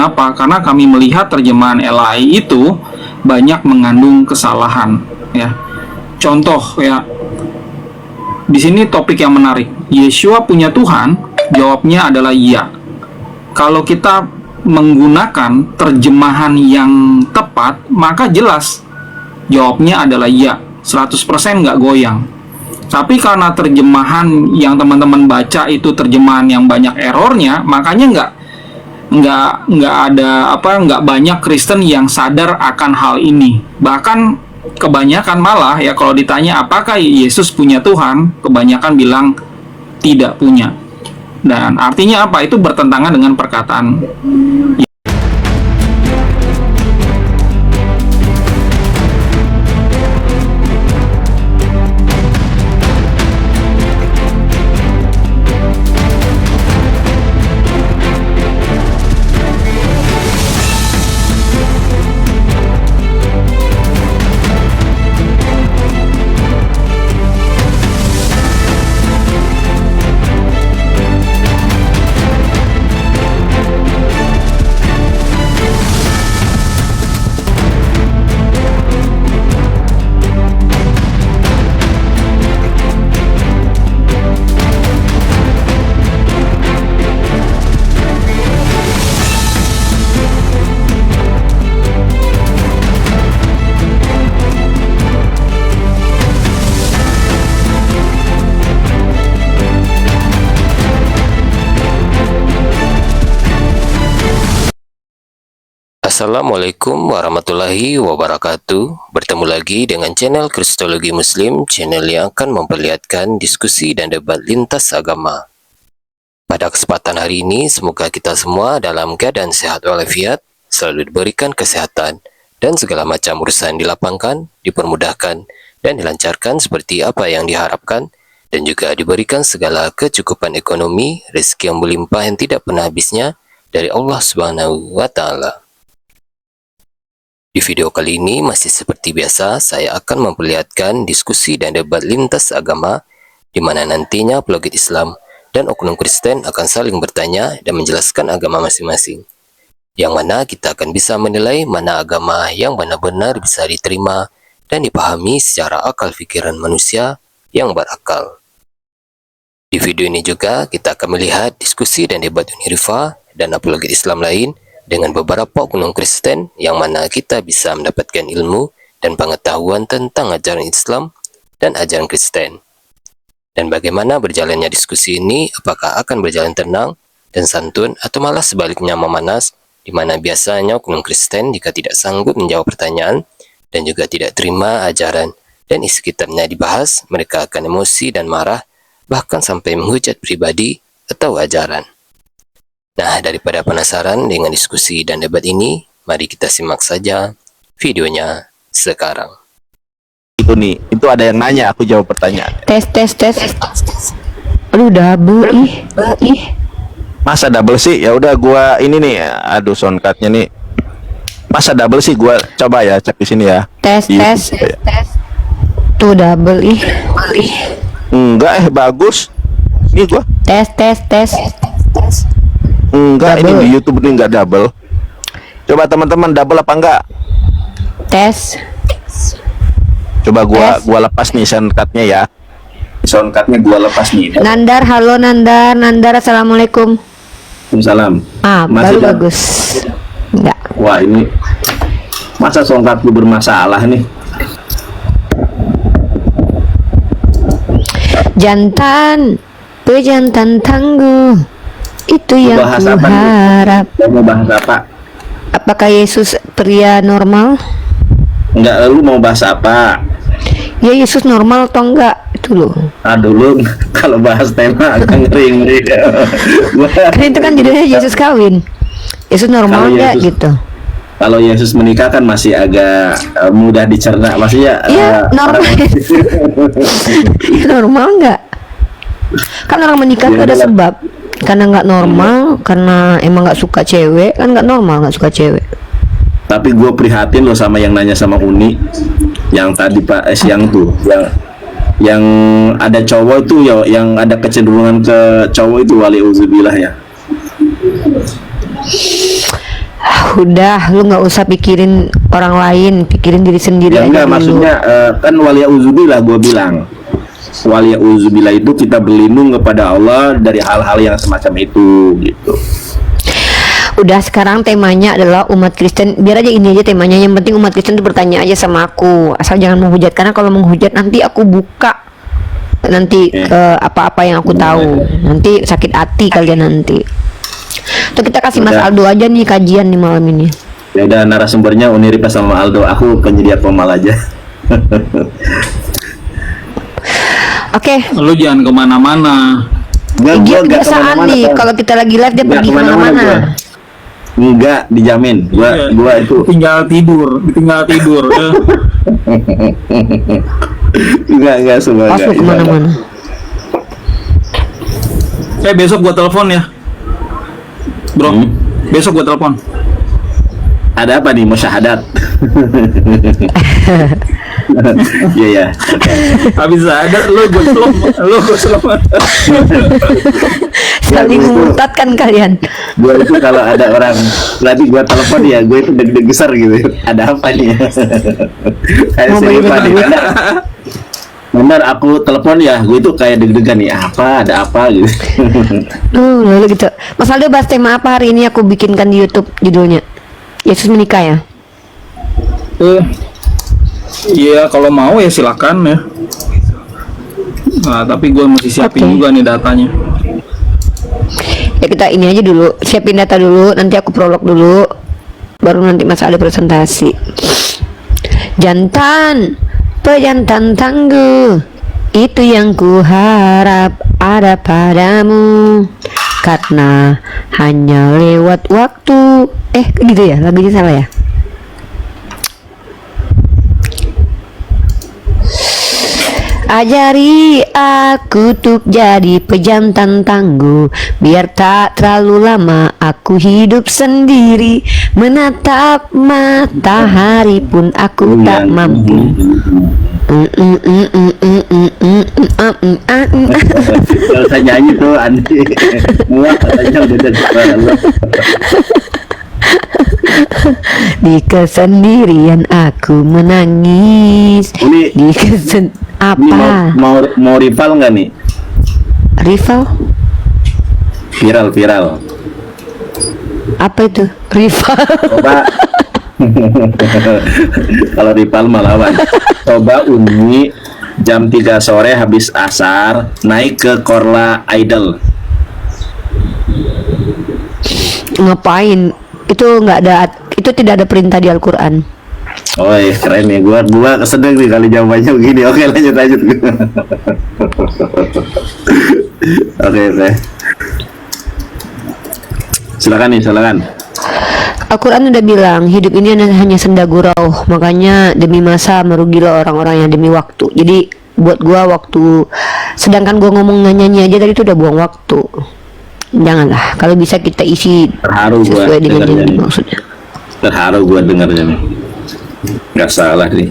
Kenapa? Karena kami melihat terjemahan LAI itu banyak mengandung kesalahan, ya. Contoh ya, di sini topik yang menarik. Yeshua punya Tuhan? Jawabnya adalah iya. Kalau kita menggunakan terjemahan yang tepat, maka jelas jawabnya adalah iya. 100% nggak goyang. Tapi karena terjemahan yang teman-teman baca itu terjemahan yang banyak errornya, makanya nggak banyak Kristen yang sadar akan hal ini. Bahkan kebanyakan malah ya, kalau ditanya apakah Yesus punya Tuhan, kebanyakan bilang tidak punya. Dan artinya apa? Itu bertentangan dengan perkataan. Assalamualaikum warahmatullahi wabarakatuh. Bertemu lagi dengan channel Kristologi Muslim, channel yang akan memperlihatkan diskusi dan debat lintas agama. Pada kesempatan hari ini, semoga kita semua dalam keadaan sehat walafiat, selalu diberikan kesehatan, dan segala macam urusan dilapangkan, dipermudahkan, dan dilancarkan seperti apa yang diharapkan, dan juga diberikan segala kecukupan ekonomi, rezeki yang berlimpah yang tidak pernah habisnya dari Allah Subhanahu wa Ta'ala. Di video kali ini masih seperti biasa, saya akan memperlihatkan diskusi dan debat lintas agama, di mana nantinya apologet Islam dan oknum Kristen akan saling bertanya dan menjelaskan agama masing-masing. Yang mana kita akan bisa menilai mana agama yang benar-benar bisa diterima dan dipahami secara akal pikiran manusia yang berakal. Di video ini juga kita akan melihat diskusi dan debat Unirifa dan apologet Islam lain dengan beberapa oknum Kristen, yang mana kita bisa mendapatkan ilmu dan pengetahuan tentang ajaran Islam dan ajaran Kristen. Dan bagaimana berjalannya diskusi ini, apakah akan berjalan tenang dan santun atau malah sebaliknya memanas, di mana biasanya oknum Kristen jika tidak sanggup menjawab pertanyaan dan juga tidak terima ajaran dan isi kitabnya dibahas, mereka akan emosi dan marah, bahkan sampai menghujat pribadi atau ajaran. Nah, daripada penasaran dengan diskusi dan debat ini, mari kita simak saja videonya sekarang. Itu nih, itu ada yang nanya, aku jawab pertanyaan. Tes. Aduh, double ih. Masa double sih? Ya udah gua ini nih, aduh soundcardnya nih. Masa double sih? Gua coba ya cek di sini ya. Tes. Tuh double ih. Enggak, bagus. Ini gua. Tes. Enggak, Double. ini di YouTube ini enggak double. Coba teman-teman double apa enggak? Tes. Coba Tes. gua lepas nih soundcardnya ya. Soundcardnya gua lepas nih. Nandar, halo Nandar, assalamualaikum. Waalaikumsalam. Baru bagus. Enggak. Wah, ini masa soundcard lu bermasalah nih? Jantan tangguh. Itu yang Bahas ku apa nih? harap. Mau bahas apa? Apakah Yesus pria normal? Enggak, lu mau bahas apa? Ya, Yesus normal atau enggak? Itu loh. Aduh, lu kalau bahas tema agak ngeri. Kan itu kan judulnya Yesus kawin. Yesus normal Kalau enggak Yesus- gitu? Kalau Yesus menikah kan masih agak mudah dicerna, maksudnya Iya, normal. Normal enggak? Kan orang menikah Ya, tuh ada adalah. sebab. Karena nggak normal, karena emang nggak suka cewek, kan nggak normal nggak suka cewek. Tapi gue prihatin loh sama yang nanya sama Uni, yang tadi Pak yang tuh, yang ada cowok itu ya, yang ada kecenderungan ke cowok itu, wali uzubillah ya. Udah, lu nggak usah pikirin orang lain, pikirin diri sendiri Ya aja enggak, dulu. maksudnya kan waliyauzubillah gue bilang. Waliyauzubillah itu kita berlindung kepada Allah dari hal-hal yang semacam itu gitu. Udah, sekarang temanya adalah umat Kristen. Biar aja ini aja temanya. Yang penting umat Kristen tuh bertanya aja sama aku. Asal jangan menghujat, karena kalau menghujat nanti aku buka nanti apa-apa yang aku tahu. Nanti sakit hati kalian nanti. Tuh kita kasih Mas Udah. Aldo aja nih kajian nih malam ini. Ya udah, narasumbernya Uniripa sama Aldo, aku penyedia komal aja. Oke. Lu jangan kemana-mana. Dia Nggak kebiasaan kemana-mana, nih, Bang. kalau kita lagi live dia Nggak pergi kemana-mana kemana-mana. gua. Enggak, dijamin. Gua itu tinggal tidur. enggak semua Pas lu kemana-mana. Besok gua telepon ya, bro. Besok gua telepon. Ada apa nih, mau syahadat? Iya ya. Habis ada lu gua selamat. Saling Ya, gua itu- memurtadkan kalian. Gue itu kalau ada orang nanti gue telepon ya, gue itu deg-deg besar gitu. Ada apa nih? Kayak Mau serius bagi-bagi nih. duit. Benar, aku telepon ya, gue itu kayak deg-degan nih. Ada apa gitu. Lalu gitu. Mas Aldo bahas tema apa hari ini? Aku bikinkan di YouTube judulnya. Yesus menikah ya. Iya, kalau mau ya silakan ya. Nah, tapi gua masih siapin Oke. juga nih datanya. Ya kita ini aja dulu, siapin data dulu, nanti aku prolog dulu, baru nanti Mas Aldo presentasi. Jantan, pejantan tangguh, itu yang ku harap ada padamu, karena hanya lewat waktu. Gitu ya, lagunya salah ya. Ajari aku untuk jadi pejantan tangguh, biar tak terlalu lama aku hidup sendiri. Menatap matahari pun aku tak mampu. Kalau saya nyanyi tuh Andi, muak katanya udah jadi suara lu. Di kesendirian aku menangis. Ini- Di Ini apa? mau rival nggak nih? Rival? Viral. Apa itu? Rival? Coba kalau rival melawan. Coba Uni jam 3 sore habis asar naik ke Korla Idol. Ngapain? Itu nggak ada, itu tidak ada perintah di Al-Quran. Oh iya, keren ya. Gua kesedeng nih kali jawabannya begini. Oke, lanjut. Oke. Silakan. Al-Quran udah bilang hidup ini hanya senda gurau, makanya demi masa merugilah orang-orang yang demi waktu. Jadi buat gua waktu, sedangkan gua ngomong nyanyi aja tadi itu udah buang waktu. Janganlah, kalau bisa kita isi Terharu gua sesuai dengan yang dengarnya nih. dimaksudnya. Terharu gua dengarnya nih. Nggak salah nih.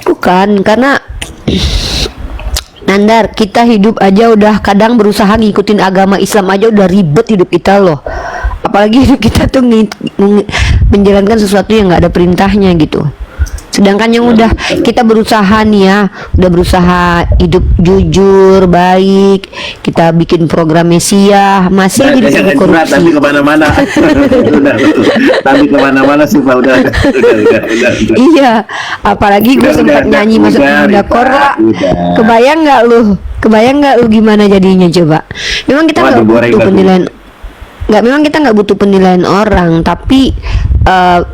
Bukan, karena Nandar, kita hidup aja udah kadang berusaha ngikutin agama Islam aja udah ribet hidup kita loh. Apalagi hidup kita tuh menjalankan sesuatu yang nggak ada perintahnya gitu. Sedangkan yang udah kita berusaha nih ya, udah berusaha hidup jujur, baik, kita bikin program Mesia, masih hidup Jangan dengan curhat, tapi korupsi. kemana-mana. Udah. Tapi kemana-mana sih Pak, udah. Iya, apalagi gue Udah, sempat udah, nyanyi masuk udah, Bunda Rita, Korla. udah. Kebayang nggak lu gimana jadinya coba? Memang kita nggak Waduh, goreng butuh dah tuh. penilaian, memang kita nggak butuh penilaian orang, tapi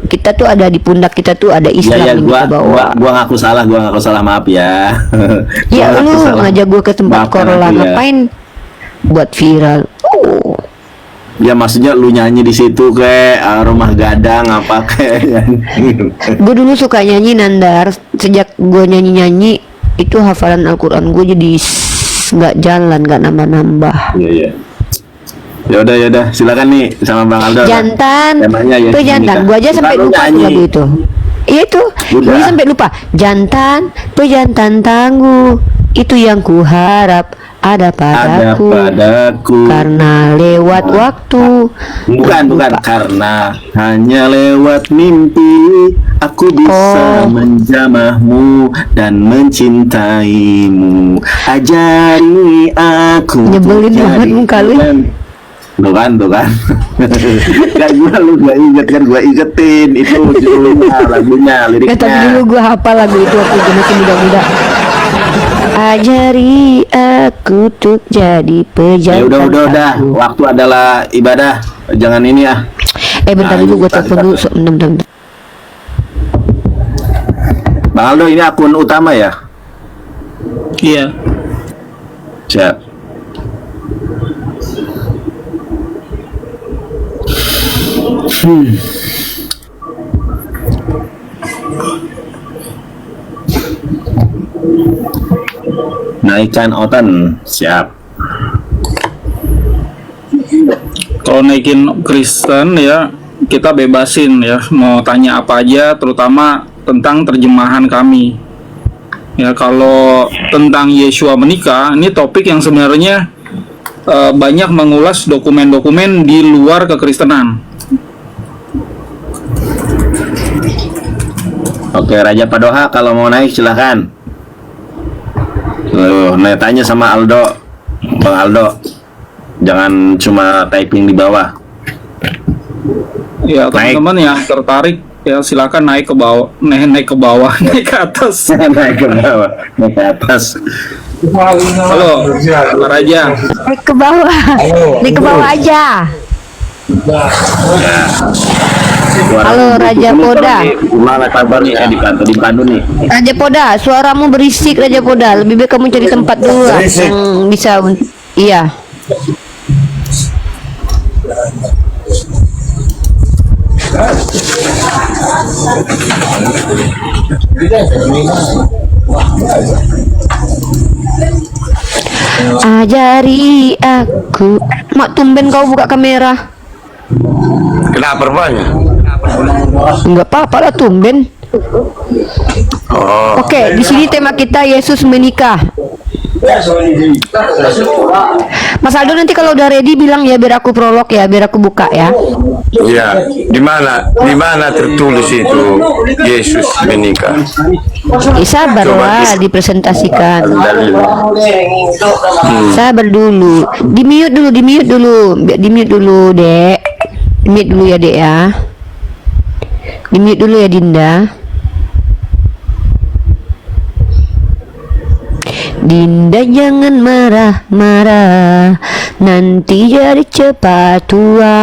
kita tuh ada di pundak kita tuh ada Islam Ya, yang kita bawa. gua ngaku salah, maaf ya. Ya Gua lu ngaku salah. ngajak gue ke tempat Maafkan Korla, aku ya. ngapain? Buat viral. Ya maksudnya lu nyanyi di situ kayak rumah gadang apa kayak. Gue dulu suka nyanyi Nandar, sejak gue nyanyi itu hafalan Al-Quran gue jadi nggak jalan, nggak nambah-nambah. Iya. Ya udah, silakan nih sama Bang Aldo. Jantan, Temanya ya, tuh jantan, nikah. gue aja Bukan sampai lu lupa tuh nyanyi. lagu itu. Iya itu, Udah. gue sampai lupa. Jantan, tuh jantan tangguh, Itu yang ku harap ada Ada padaku, padaku. karena lewat waktu. Bukan karena hanya lewat mimpi aku bisa Oh. menjamahmu dan mencintaimu. Ajari aku untuk Nyebelin banget jadi muka lu. Tuh kan Kan gua inget kan, gua ingetin itu judulnya, lagunya, Gak, tapi liriknya. dulu gue hafal lagu itu waktu gue masih muda-muda. Ajari aku untuk jadi Ya pejantan. udah, waktu adalah ibadah, jangan ini ya. Bentar dulu, gue telepon dulu. Bentar. Bang Aldo, ini akun utama ya? Iya. Siap. Naikkan otan, siap. Kalau naikin Kristen ya, kita bebasin ya, mau tanya apa aja, terutama tentang terjemahan kami. Ya, kalau tentang Yeshua menikah, ini topik yang sebenarnya banyak mengulas dokumen-dokumen di luar kekristenan. Oke, Raja Padoha, kalau mau naik silahkan. Tanya sama Aldo, Bang Aldo. Jangan cuma typing di bawah. Ya, Naik. teman-teman yang tertarik ya silakan naik ke bawah, naik ke bawah, naik ke atas. Naik ke bawah, naik ke atas. Halo, Pak Raja. Naik ke bawah. Naik ke bawah aja. Halo, Raja Poda. Gimana kabar nih? Di Pandu nih. Raja Poda, suaramu berisik Raja Poda. Lebih baik kamu cari tempat dulu lah yang bisa. Iya. Ajari aku. Mak, tumben kau buka kamera. Kenapa rupanya? Enggak apa-apa lah, tumben. Oh, Oke, di sini tema kita Yesus menikah. Mas Aldo nanti kalau udah ready bilang ya, biar aku prolog ya, biar aku buka ya. iya. Di mana tertulis itu Yesus menikah? Sabarlah dipresentasikan. Sabar dulu. Di mute dulu, Dek. Di mute dulu ya, Dek ya. Di mute dulu ya, Dinda. Dinda jangan marah-marah, nanti jadi cepat tua.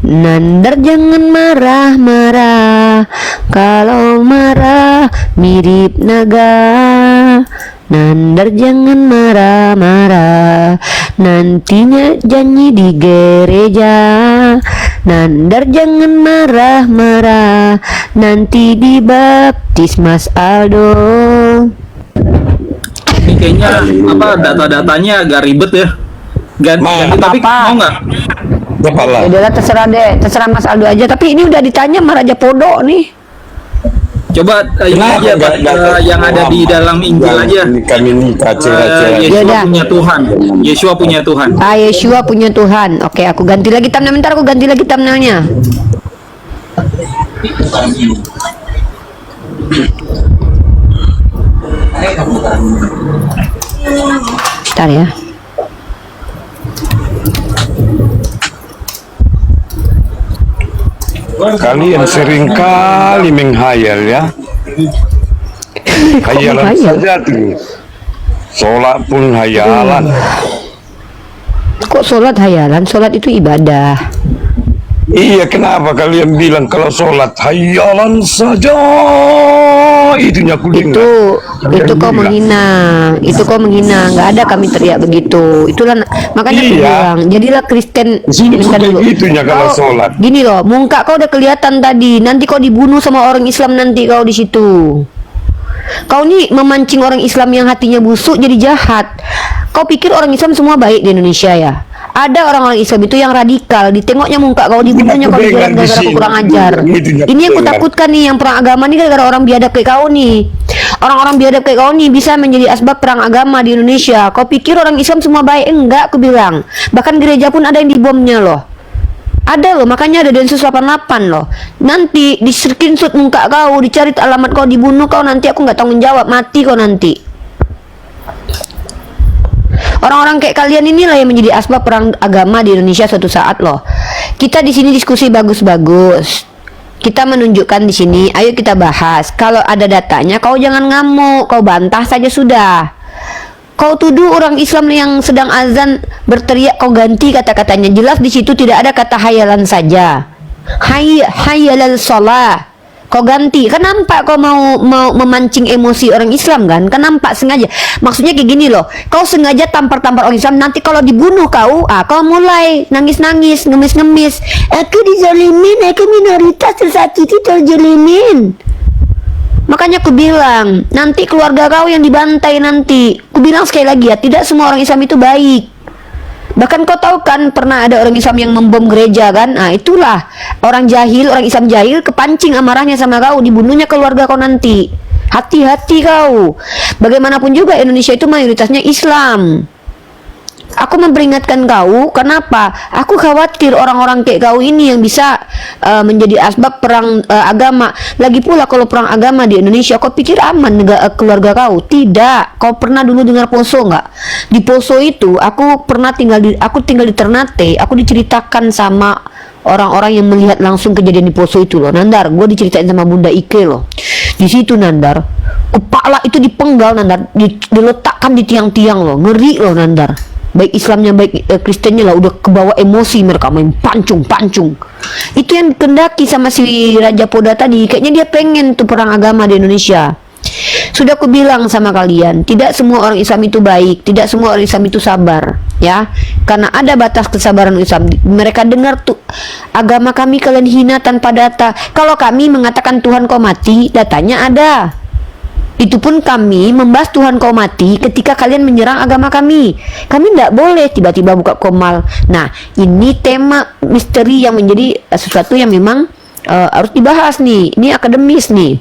Nandar jangan marah-marah, kalau marah mirip naga. Nandar jangan marah-marah, nantinya janji di gereja. Nandar jangan marah-marah, nanti dibaptis Mas Aldo. Ini kayaknya apa data-datanya agak ribet ya. Ganti topik mau nggak? Kepala. Udahlah, terserah deh, terserah Mas Aldo aja. Tapi ini udah ditanya sama Raja Podo nih. Coba ini aja Pak, yang ada di dalam Injil aja. Kami nikah Yeshua Yaudah. punya Tuhan. Yeshua punya Tuhan. Yeshua punya Tuhan. Oke, aku ganti lagi thumbnail. Bentar, aku ganti lagi thumbnailnya. Bentar ya. Kalian seringkali menghayal ya. Hayalan menghayal? saja tuh. Sholat pun hayalan. Kok sholat hayalan? Sholat itu ibadah. Iya, kenapa kalian bilang kalau sholat hayalan saja? Itunya aku dengar. Itu kau menghina. Itu kau menghina. Nggak ada kami teriak begitu. Itulah makanya aku Iya. bilang, jadilah Kristen. Di sini Bentar pun dulu. begitunya kalau Kau- sholat. Gini loh, muka kau udah kelihatan tadi. Nanti kau dibunuh sama orang Islam nanti kau di situ. Kau nih memancing orang Islam yang hatinya busuk jadi jahat. Kau pikir orang Islam semua baik di Indonesia ya? Ada orang-orang Islam itu yang radikal. Ditengoknya muka kau, dibunuhnya kau dijerat gara-gara kau kurang ajar. Ini yang kutakutkan nih, yang perang agama nih gara-gara orang biadab kayak kau nih. Orang-orang biadab kayak kau nih bisa menjadi asbab perang agama di Indonesia. Kau pikir orang Islam semua baik? Enggak, aku bilang. Bahkan gereja pun ada yang dibomnya loh. Ada loh, makanya ada Densus 88 loh. Nanti di screenshot muka kau, dicari alamat kau, dibunuh kau, nanti aku nggak tanggung jawab, mati kau nanti. Orang-orang kayak kalian inilah yang menjadi asbab perang agama di Indonesia suatu saat loh. Kita di sini diskusi bagus-bagus. Kita menunjukkan di sini, ayo kita bahas. Kalau ada datanya, kau jangan ngamuk, kau bantah saja sudah. Kau tuduh orang Islam yang sedang azan berteriak, kau ganti kata-katanya. Jelas di situ tidak ada kata hayalan saja. Hayalal sholah. Kau ganti. Kan nampak kau mau memancing emosi orang Islam kan? Kan nampak sengaja. Maksudnya kayak gini loh. Kau sengaja tampar-tampar orang Islam. Nanti kalau dibunuh kau mulai nangis-nangis, ngemis-ngemis. Aku dizalimin, aku minoritas tersakiti terjelimin. Makanya aku bilang, nanti keluarga kau yang dibantai nanti. Aku bilang sekali lagi ya, tidak semua orang Islam itu baik. Bahkan kau tahu kan pernah ada orang Islam yang membom gereja kan? Nah itulah orang jahil, orang Islam jahil kepancing amarahnya sama kau, dibunuhnya keluarga kau nanti. Hati-hati kau. Bagaimanapun juga Indonesia itu mayoritasnya Islam. Aku memperingatkan kau, kenapa? Aku khawatir orang-orang kayak kau ini yang bisa menjadi asbab perang agama. Lagi pula kalau perang agama di Indonesia, kau pikir aman keluarga kau? Tidak. Kau pernah dulu dengar Poso nggak? Di Poso itu, aku tinggal di Ternate. Aku diceritakan sama orang-orang yang melihat langsung kejadian di Poso itu loh. Nandar, gue diceritain sama Bunda Ike loh. Di situ Nandar, kepala itu dipenggal Nandar, diletakkan di tiang-tiang loh. Ngeri loh Nandar. Baik Islamnya baik Kristennya lah udah kebawa emosi, mereka main pancung. Itu yang dikendaki sama si Raja Poda tadi. Kayaknya dia pengen tuh perang agama di Indonesia. Sudah aku bilang sama kalian, tidak semua orang Islam itu baik, tidak semua orang Islam itu sabar, ya. Karena ada batas kesabaran Islam. Mereka dengar tuh, agama kami kalian hina tanpa data. Kalau kami mengatakan Tuhan kau mati, datanya ada. Itu pun kami membahas Tuhan kau mati ketika kalian menyerang agama kami. Kami tidak boleh tiba-tiba buka komal. Nah, ini tema misteri yang menjadi sesuatu yang memang harus dibahas nih. Ini akademis nih.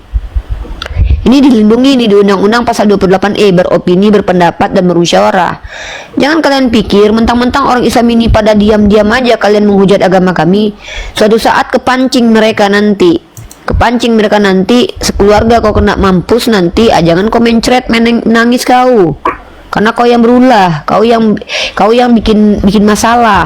Ini dilindungi nih di Undang-Undang Pasal 28E, beropini, berpendapat, dan bermusyawarah. Jangan kalian pikir mentang-mentang orang Islam ini pada diam-diam aja kalian menghujat agama kami. Suatu saat kepancing mereka nanti. Sekeluarga kau kena mampus nanti. Jangan kau mencret menangis kau, karena kau yang berulah, kau yang bikin masalah,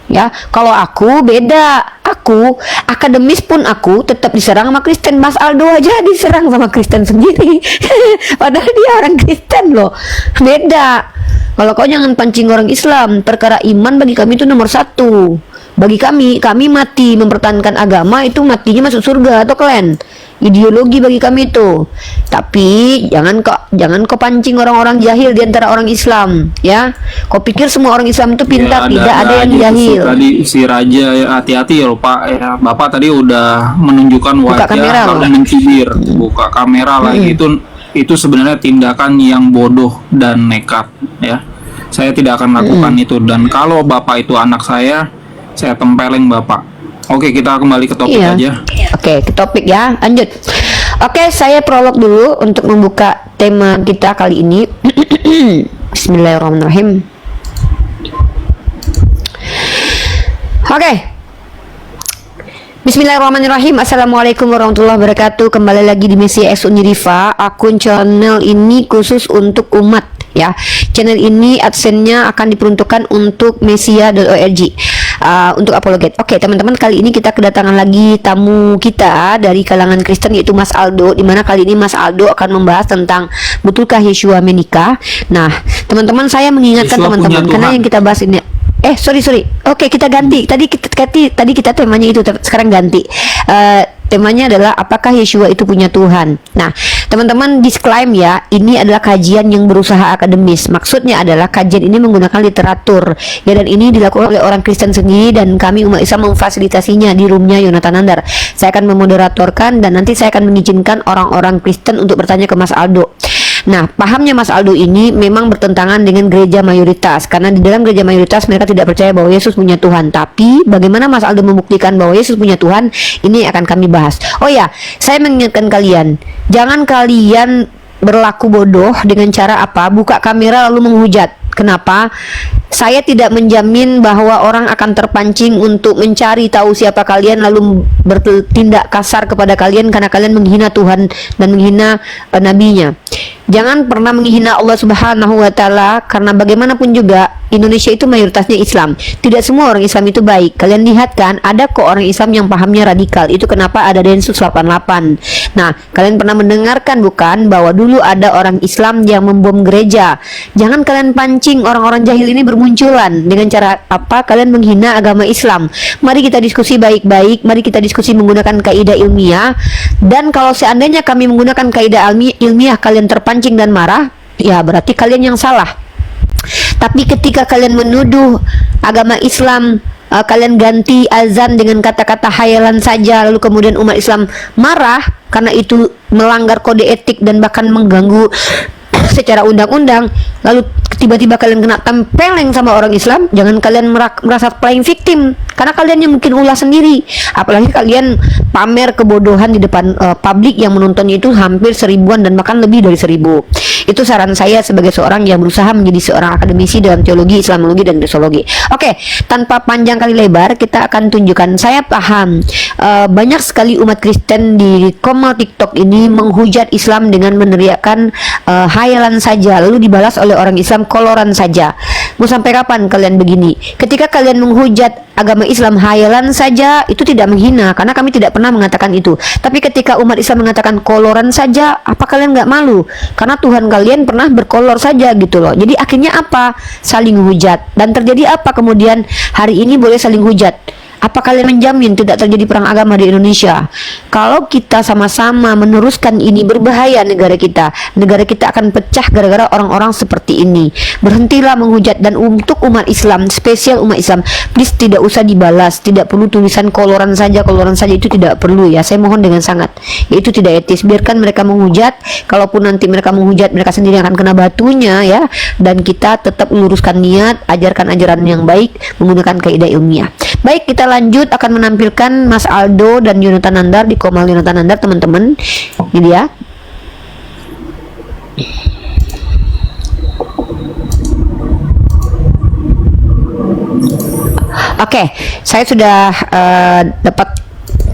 ya. Kalau aku beda, aku akademis pun aku tetap diserang sama Kristen. Mas Aldo aja diserang sama Kristen sendiri padahal dia orang Kristen loh. Beda. Kalau kau jangan pancing orang Islam. Perkara iman bagi kami itu nomor satu. Bagi kami mati mempertahankan agama itu matinya masuk surga atau kalian. Ideologi bagi kami itu. Tapi jangan kau pancing orang-orang jahil di antara orang Islam, ya. Kau pikir semua orang Islam itu pintar? Ya, tidak ada yang jahil. Tadi si Raja, hati-hati ya Pak. Ya, Bapak tadi udah menunjukkan wajah kalau mencibir, buka kamera lagi. Itu sebenarnya tindakan yang bodoh dan nekat, ya. Saya tidak akan lakukan itu. Dan kalau Bapak itu anak saya tempeleng Bapak. Oke, kita kembali ke topik aja. Oke, ke topik ya, lanjut. Oke, saya prolog dulu untuk membuka tema kita kali ini. Bismillahirrahmanirrahim. Oke. Bismillahirrahmanirrahim. Assalamualaikum warahmatullahi wabarakatuh. Kembali lagi di Mesia X Uniriva. Akun channel ini khusus untuk umat, ya. Channel ini adsense-nya akan diperuntukkan untuk Mesia.org. Untuk apologet. Oke, teman-teman, kali ini kita kedatangan lagi tamu kita dari kalangan Kristen, yaitu Mas Aldo, dimana kali ini Mas Aldo akan membahas tentang betulkah Yeshua menikah. Nah, teman-teman, saya mengingatkan teman-teman, karena yang kita bahas ini sorry. Oke, kita ganti. Tadi kita temanya itu, sekarang ganti. Temanya adalah apakah Yeshua itu punya Tuhan. Nah, teman-teman, disclaim ya, ini adalah kajian yang berusaha akademis. Maksudnya adalah kajian ini menggunakan literatur, ya, dan ini dilakukan oleh orang Kristen sendiri, dan kami umat Islam memfasilitasinya di roomnya Yonatan Nandar. Saya akan memoderatorkan, dan nanti saya akan mengizinkan orang-orang Kristen untuk bertanya ke Mas Aldo. Nah, pahamnya Mas Aldo ini memang bertentangan dengan gereja mayoritas, karena di dalam gereja mayoritas mereka tidak percaya bahwa Yesus punya Tuhan. Tapi bagaimana Mas Aldo membuktikan bahwa Yesus punya Tuhan, ini akan kami bahas. Oh ya, saya mengingatkan kalian, jangan kalian berlaku bodoh dengan cara apa? Buka kamera lalu menghujat. Kenapa? Saya tidak menjamin bahwa orang akan terpancing untuk mencari tahu siapa kalian lalu bertindak kasar kepada kalian karena kalian menghina Tuhan dan menghina nabinya. Jangan pernah menghina Allah Subhanahu wa taala, karena bagaimanapun juga Indonesia itu mayoritasnya Islam. Tidak semua orang Islam itu baik. Kalian lihat kan, ada kok orang Islam yang pahamnya radikal. Itu kenapa ada Densus 88. Nah, kalian pernah mendengarkan bukan bahwa dulu ada orang Islam yang membom gereja. Jangan kalian pancing orang-orang jahil ini bermunculan dengan cara apa? Kalian menghina agama Islam. Mari kita diskusi baik-baik, mari kita diskusi menggunakan kaidah ilmiah. Dan kalau seandainya kami menggunakan kaidah ilmiah kalian terpancing dan marah, ya berarti kalian yang salah. Tapi ketika kalian menuduh agama Islam, kalian ganti azan dengan kata-kata hayalan saja, lalu kemudian umat Islam marah karena itu melanggar kode etik dan bahkan mengganggu secara undang-undang, lalu tiba-tiba kalian kena tempeleng sama orang Islam, jangan kalian merasa playing victim, karena kalian yang mungkin ulah sendiri. Apalagi kalian pamer kebodohan di depan publik yang menontonnya itu hampir 1000-an dan bahkan lebih dari 1000. Itu saran saya sebagai seorang yang berusaha menjadi seorang akademisi dalam teologi, Islamologi, dan Kristologi. Oke, tanpa panjang kali lebar, kita akan tunjukkan. Saya paham banyak sekali umat Kristen di komal TikTok ini menghujat Islam dengan meneriakkan hayalan saja, lalu dibalas oleh orang Islam koloran saja. Mau sampai kapan kalian begini? Ketika kalian menghujat agama Islam hayalan saja, itu tidak menghina, karena kami tidak pernah mengatakan itu. Tapi ketika umat Islam mengatakan koloran saja, apa kalian nggak malu? Karena Tuhan kalian pernah berkolor saja gitu loh. Jadi akhirnya apa? Saling hujat. Dan terjadi apa kemudian? Hari ini boleh saling hujat. Apa kalian menjamin tidak terjadi perang agama di Indonesia? Kalau kita sama-sama meneruskan ini, berbahaya negara kita. Negara kita akan pecah gara-gara orang-orang seperti ini. Berhentilah menghujat. Dan untuk umat Islam, spesial umat Islam, please tidak usah dibalas. Tidak perlu tulisan koloran saja itu tidak perlu ya. Saya mohon dengan sangat. Itu tidak etis. Biarkan mereka menghujat. Kalaupun nanti mereka menghujat, mereka sendiri akan kena batunya ya. Dan kita tetap luruskan niat, ajarkan ajaran yang baik menggunakan kaidah ilmiah. Baik, kita lanjut akan menampilkan Mas Aldo dan Yonatan Nandar di Komal Yonatan Nandar, teman-teman. Ini dia. Oke, saya sudah dapat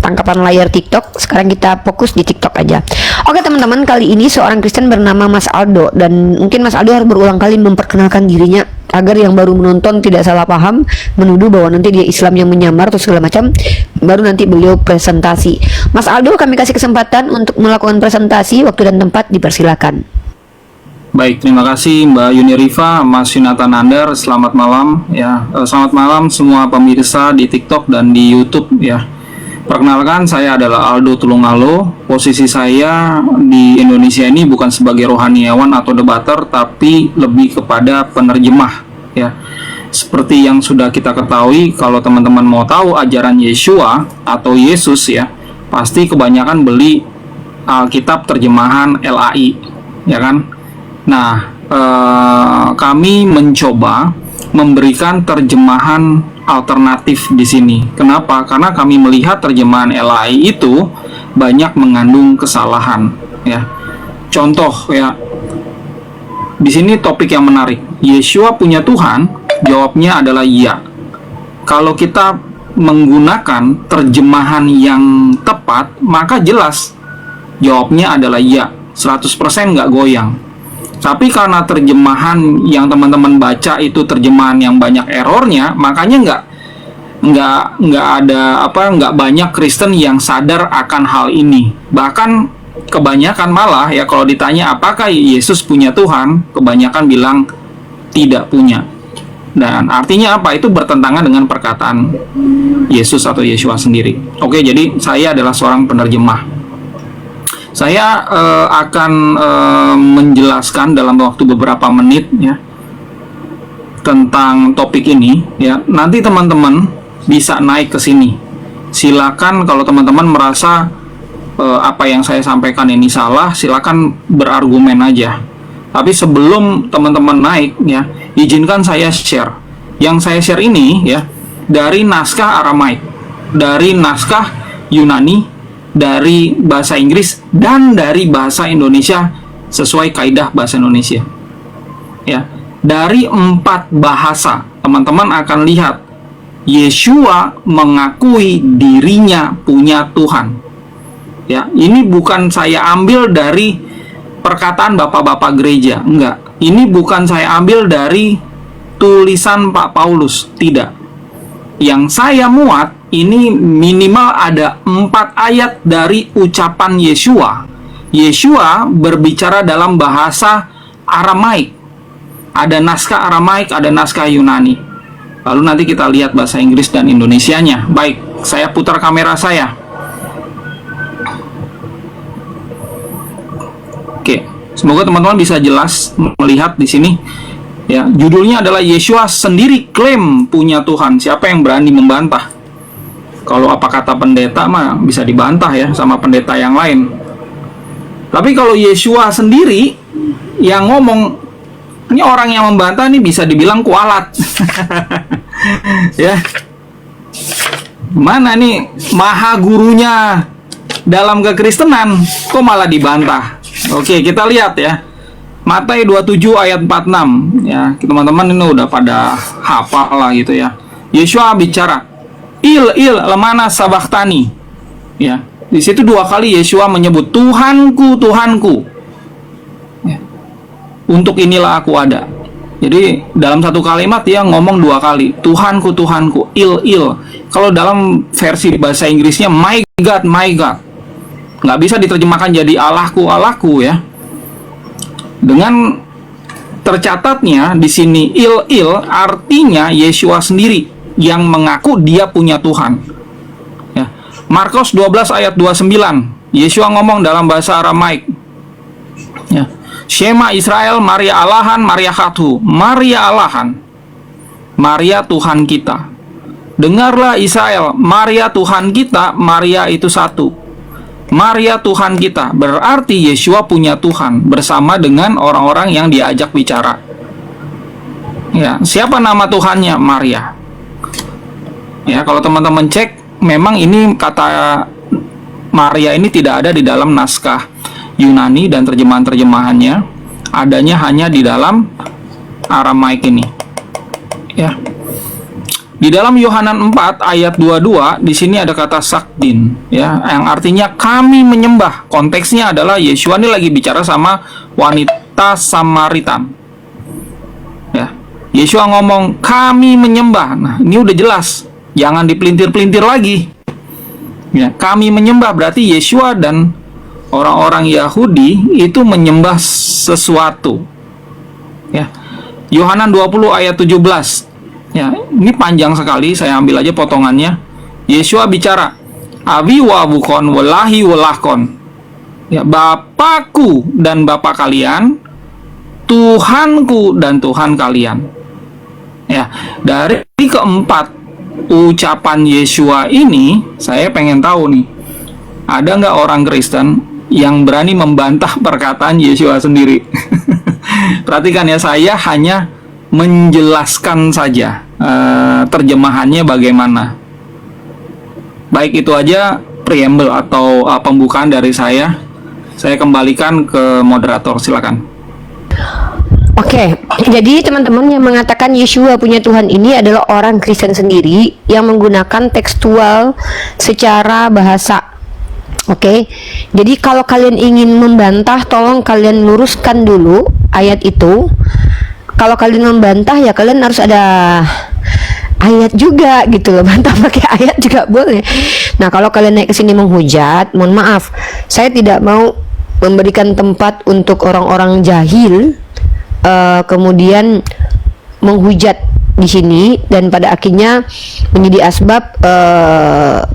tangkapan layar TikTok. Sekarang kita fokus di TikTok aja. Oke teman-teman, kali ini seorang Kristen bernama Mas Aldo, dan mungkin Mas Aldo harus berulang kali memperkenalkan dirinya agar yang baru menonton tidak salah paham, menuduh bahwa nanti dia Islam yang menyamar atau segala macam. Baru nanti beliau presentasi. Mas Aldo, kami kasih kesempatan untuk melakukan presentasi. Waktu dan tempat dipersilakan. Baik, terima kasih Mbak Yuni Rifa, Mas Yonatan Nandar. Selamat malam ya. Selamat malam semua pemirsa di TikTok dan di YouTube ya. Perkenalkan, saya adalah Aldo Tulungalo. Posisi saya di Indonesia ini bukan sebagai rohaniawan atau debater, tapi lebih kepada penerjemah ya. Seperti yang sudah kita ketahui, kalau teman-teman mau tahu ajaran Yeshua atau Yesus ya, pasti kebanyakan beli Alkitab terjemahan LAI ya kan. Nah, kami mencoba memberikan terjemahan alternatif di sini. Kenapa? Karena kami melihat terjemahan LAI itu banyak mengandung kesalahan ya. Contoh ya. Di sini topik yang menarik. Yeshua punya Tuhan? Jawabnya adalah iya. Kalau kita menggunakan terjemahan yang tepat, maka jelas jawabnya adalah iya. 100% nggak goyang. Tapi karena terjemahan yang teman-teman baca itu terjemahan yang banyak errornya, makanya nggak banyak Kristen yang sadar akan hal ini. Bahkan kebanyakan malah ya, kalau ditanya apakah Yesus punya Tuhan, kebanyakan bilang tidak punya. Dan artinya apa? Itu bertentangan dengan perkataan Yesus atau Yeshua sendiri. Oke, jadi saya adalah seorang penerjemah. Saya akan menjelaskan dalam waktu beberapa menit ya tentang topik ini ya. Nanti teman-teman bisa naik ke sini. Silakan kalau teman-teman merasa apa yang saya sampaikan ini salah, silakan berargumen aja. Tapi sebelum teman-teman naik ya, izinkan saya share. Yang saya share ini ya dari naskah Aramaik, dari naskah Yunani, dari bahasa Inggris, dan dari bahasa Indonesia sesuai kaidah bahasa Indonesia. Ya, dari 4 bahasa, teman-teman akan lihat Yeshua mengakui dirinya punya Tuhan. Ya, ini bukan saya ambil dari perkataan bapak-bapak gereja, enggak. Ini bukan saya ambil dari tulisan Pak Paulus, tidak. Yang saya muat ini minimal ada 4 ayat dari ucapan Yeshua. Yeshua berbicara dalam bahasa Aramaik. Ada naskah Aramaik, ada naskah Yunani. Lalu nanti kita lihat bahasa Inggris dan Indonesianya. Baik, saya putar kamera saya. Oke, semoga teman-teman bisa jelas melihat di sini. Ya, judulnya adalah Yeshua sendiri klaim punya Tuhan. Siapa yang berani membantah? Kalau apa kata pendeta mah bisa dibantah ya sama pendeta yang lain. Tapi kalau Yeshua sendiri yang ngomong, ini orang yang membantah nih bisa dibilang kualat. Ya. Mana nih maha gurunya dalam kekristenan kok malah dibantah? Oke, kita lihat ya. Matius 27 ayat 46 ya. Teman-teman ini udah pada hafal lah gitu ya. Yeshua bicara, Il lemana sabachtani. Ya. Di situ 2 kali Yeshua menyebut Tuhanku, Tuhanku. Ya. Untuk inilah aku ada. Jadi dalam satu kalimat dia ngomong 2 kali, Tuhanku, Tuhanku, Il. Kalau dalam versi bahasa Inggrisnya my God, my God. Nggak bisa diterjemahkan jadi Allahku, Allahku ya. Dengan tercatatnya di sini Il artinya Yeshua sendiri yang mengaku dia punya Tuhan. Ya. Markus 12 ayat 29, Yeshua ngomong dalam bahasa Aramaik. Ya. Shema Israel, Maria Allahan, Maria Khatu. Maria Allahan, Maria Tuhan kita. Dengarlah Israel, Maria Tuhan kita, Maria itu satu. Maria Tuhan kita, berarti Yeshua punya Tuhan bersama dengan orang-orang yang diajak bicara. Ya, siapa nama Tuhannya? Maria. Ya, kalau teman-teman cek, memang ini kata Maria ini tidak ada di dalam naskah Yunani dan terjemahan-terjemahannya, adanya hanya di dalam Aramaik ini. Ya. Di dalam Yohanan 4 ayat 22 di sini ada kata sakdin ya, yang artinya kami menyembah. Konteksnya adalah Yeshua ini lagi bicara sama wanita Samaritan. Ya. Yeshua ngomong kami menyembah. Nah, ini udah jelas. Jangan dipelintir-pelintir lagi. Ya, kami menyembah berarti Yeshua dan orang-orang Yahudi itu menyembah sesuatu. Ya. Yohanan 20 ayat 17. Ya, ini panjang sekali, saya ambil aja potongannya. Yeshua bicara, Abi wa abukon walahi walahkon. Ya, Bapakku dan Bapak kalian, Tuhanku dan Tuhan kalian. Ya, dari keempat ucapan Yeshua ini, saya pengen tahu nih, ada nggak orang Kristen yang berani membantah perkataan Yeshua sendiri? Perhatikan ya, saya hanya menjelaskan saja terjemahannya bagaimana. Baik, itu aja preamble atau pembukaan dari saya. Saya kembalikan ke moderator, silakan. Oke, jadi teman-teman yang mengatakan Yeshua punya Tuhan ini adalah orang Kristen sendiri yang menggunakan tekstual secara bahasa. Oke, jadi kalau kalian ingin membantah, tolong kalian luruskan dulu ayat itu. Kalau kalian membantah ya kalian harus ada ayat juga gitu loh. Bantah pakai ayat juga boleh. Nah, kalau kalian naik ke sini menghujat, mohon maaf, saya tidak mau memberikan tempat untuk orang-orang jahil kemudian menghujat di sini dan pada akhirnya menjadi asbab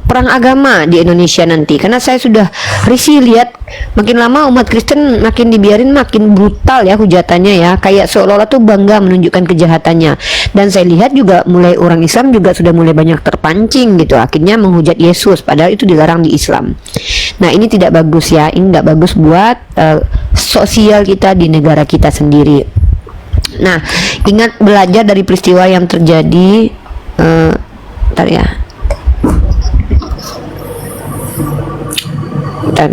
perang agama di Indonesia nanti. Karena saya sudah risih lihat makin lama umat Kristen makin dibiarin makin brutal ya hujatannya ya, kayak seolah-olah tuh bangga menunjukkan kejahatannya. Dan saya lihat juga mulai orang Islam juga sudah mulai banyak terpancing gitu, akhirnya menghujat Yesus padahal itu dilarang di Islam. Nah, ini tidak bagus ya, ini tidak bagus buat sosial kita di negara kita sendiri. Nah, ingat belajar dari peristiwa yang terjadi. Bentar ya. Bentar.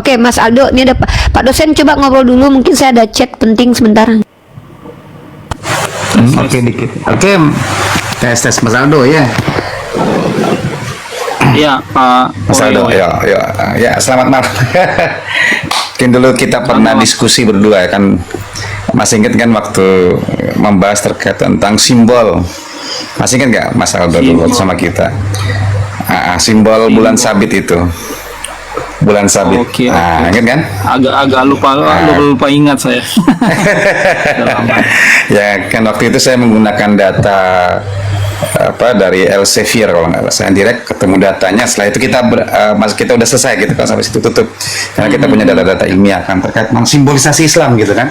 Oke, Mas Aldo, ini ada Pak dosen, coba ngobrol dulu, mungkin saya ada chat penting sebentar. Oke, dikit. Oke, tes Mas Aldo ya. Iya, Pak Mas Aldo, ya, selamat malam. Mungkin dulu kita pernah diskusi berdua ya kan, masih ingat kan waktu membahas terkait tentang simbol, masih ingat nggak Mas Aldo dulu sama kita? Simbol bulan sabit itu, bulan sabit. Oke. Ingat kan? Agak lupa ingat saya. Ya kan waktu itu saya menggunakan data dari Elsevier kalau nggak salah, saya direct ketemu datanya. Setelah itu kita udah selesai gitu kan, sampai situ tutup karena kita punya data-data ilmiah kan terkait tentang simbolisasi Islam gitu kan.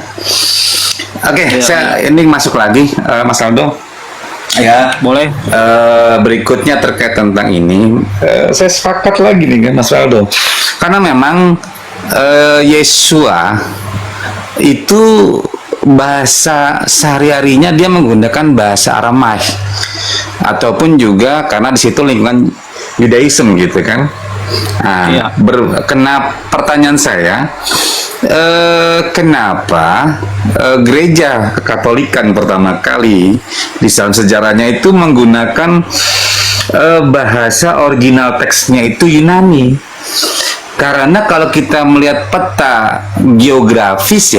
Oke, saya ini masuk lagi Mas Aldo ya, Boleh. berikutnya terkait tentang ini. Saya sepakat lagi nih kan Mas Aldo, karena memang Yesua itu bahasa sehari-harinya dia menggunakan bahasa Aramaik, ataupun juga karena di situ lingkungan Yudaism gitu kan. Pertanyaan saya, kenapa gereja Katolikan pertama kali di dalam sejarahnya itu menggunakan bahasa original teksnya itu Yunani? Karena kalau kita melihat peta geografis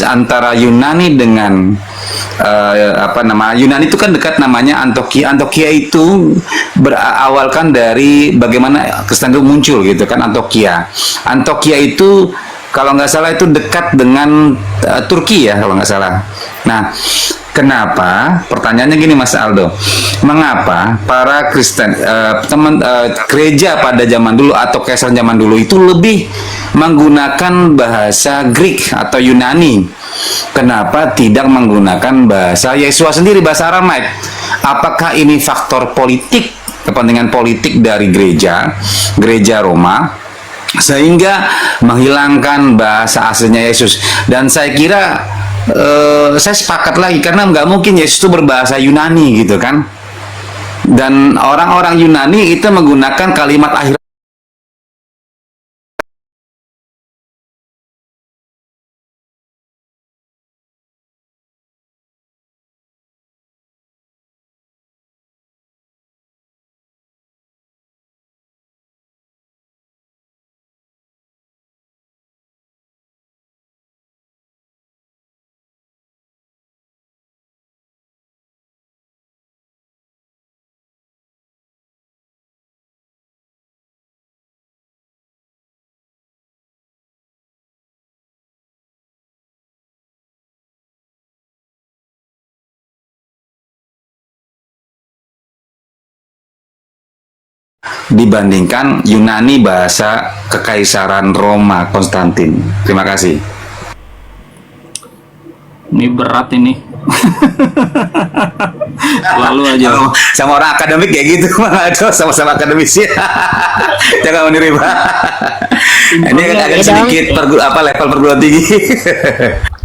antara Yunani dengan Yunani itu kan dekat, namanya Antioquia. Antioquia itu berawalkan dari bagaimana Kristen itu muncul gitu kan. Antioquia itu kalau nggak salah itu dekat dengan Turki ya kalau nggak salah. Nah, kenapa? Pertanyaannya gini Mas Aldo, mengapa para Kristen gereja pada zaman dulu atau kaisar zaman dulu itu lebih menggunakan bahasa Greek atau Yunani? Kenapa tidak menggunakan bahasa Yesua sendiri, bahasa Aramaik? Apakah ini faktor politik, kepentingan politik dari gereja Roma, sehingga menghilangkan bahasa aslinya Yesus? Dan saya kira saya sepakat lagi, karena nggak mungkin Yesus itu berbahasa Yunani gitu kan. Dan orang-orang Yunani itu menggunakan kalimat akhir dibandingkan Yunani bahasa Kekaisaran Roma Konstantin. Terima kasih. Ini berat ini. Selalu aja. Sama orang akademik kayak gitu, sama-sama akademisi. Jangan meniru. Ini kan agak sedikit level perguruan tinggi.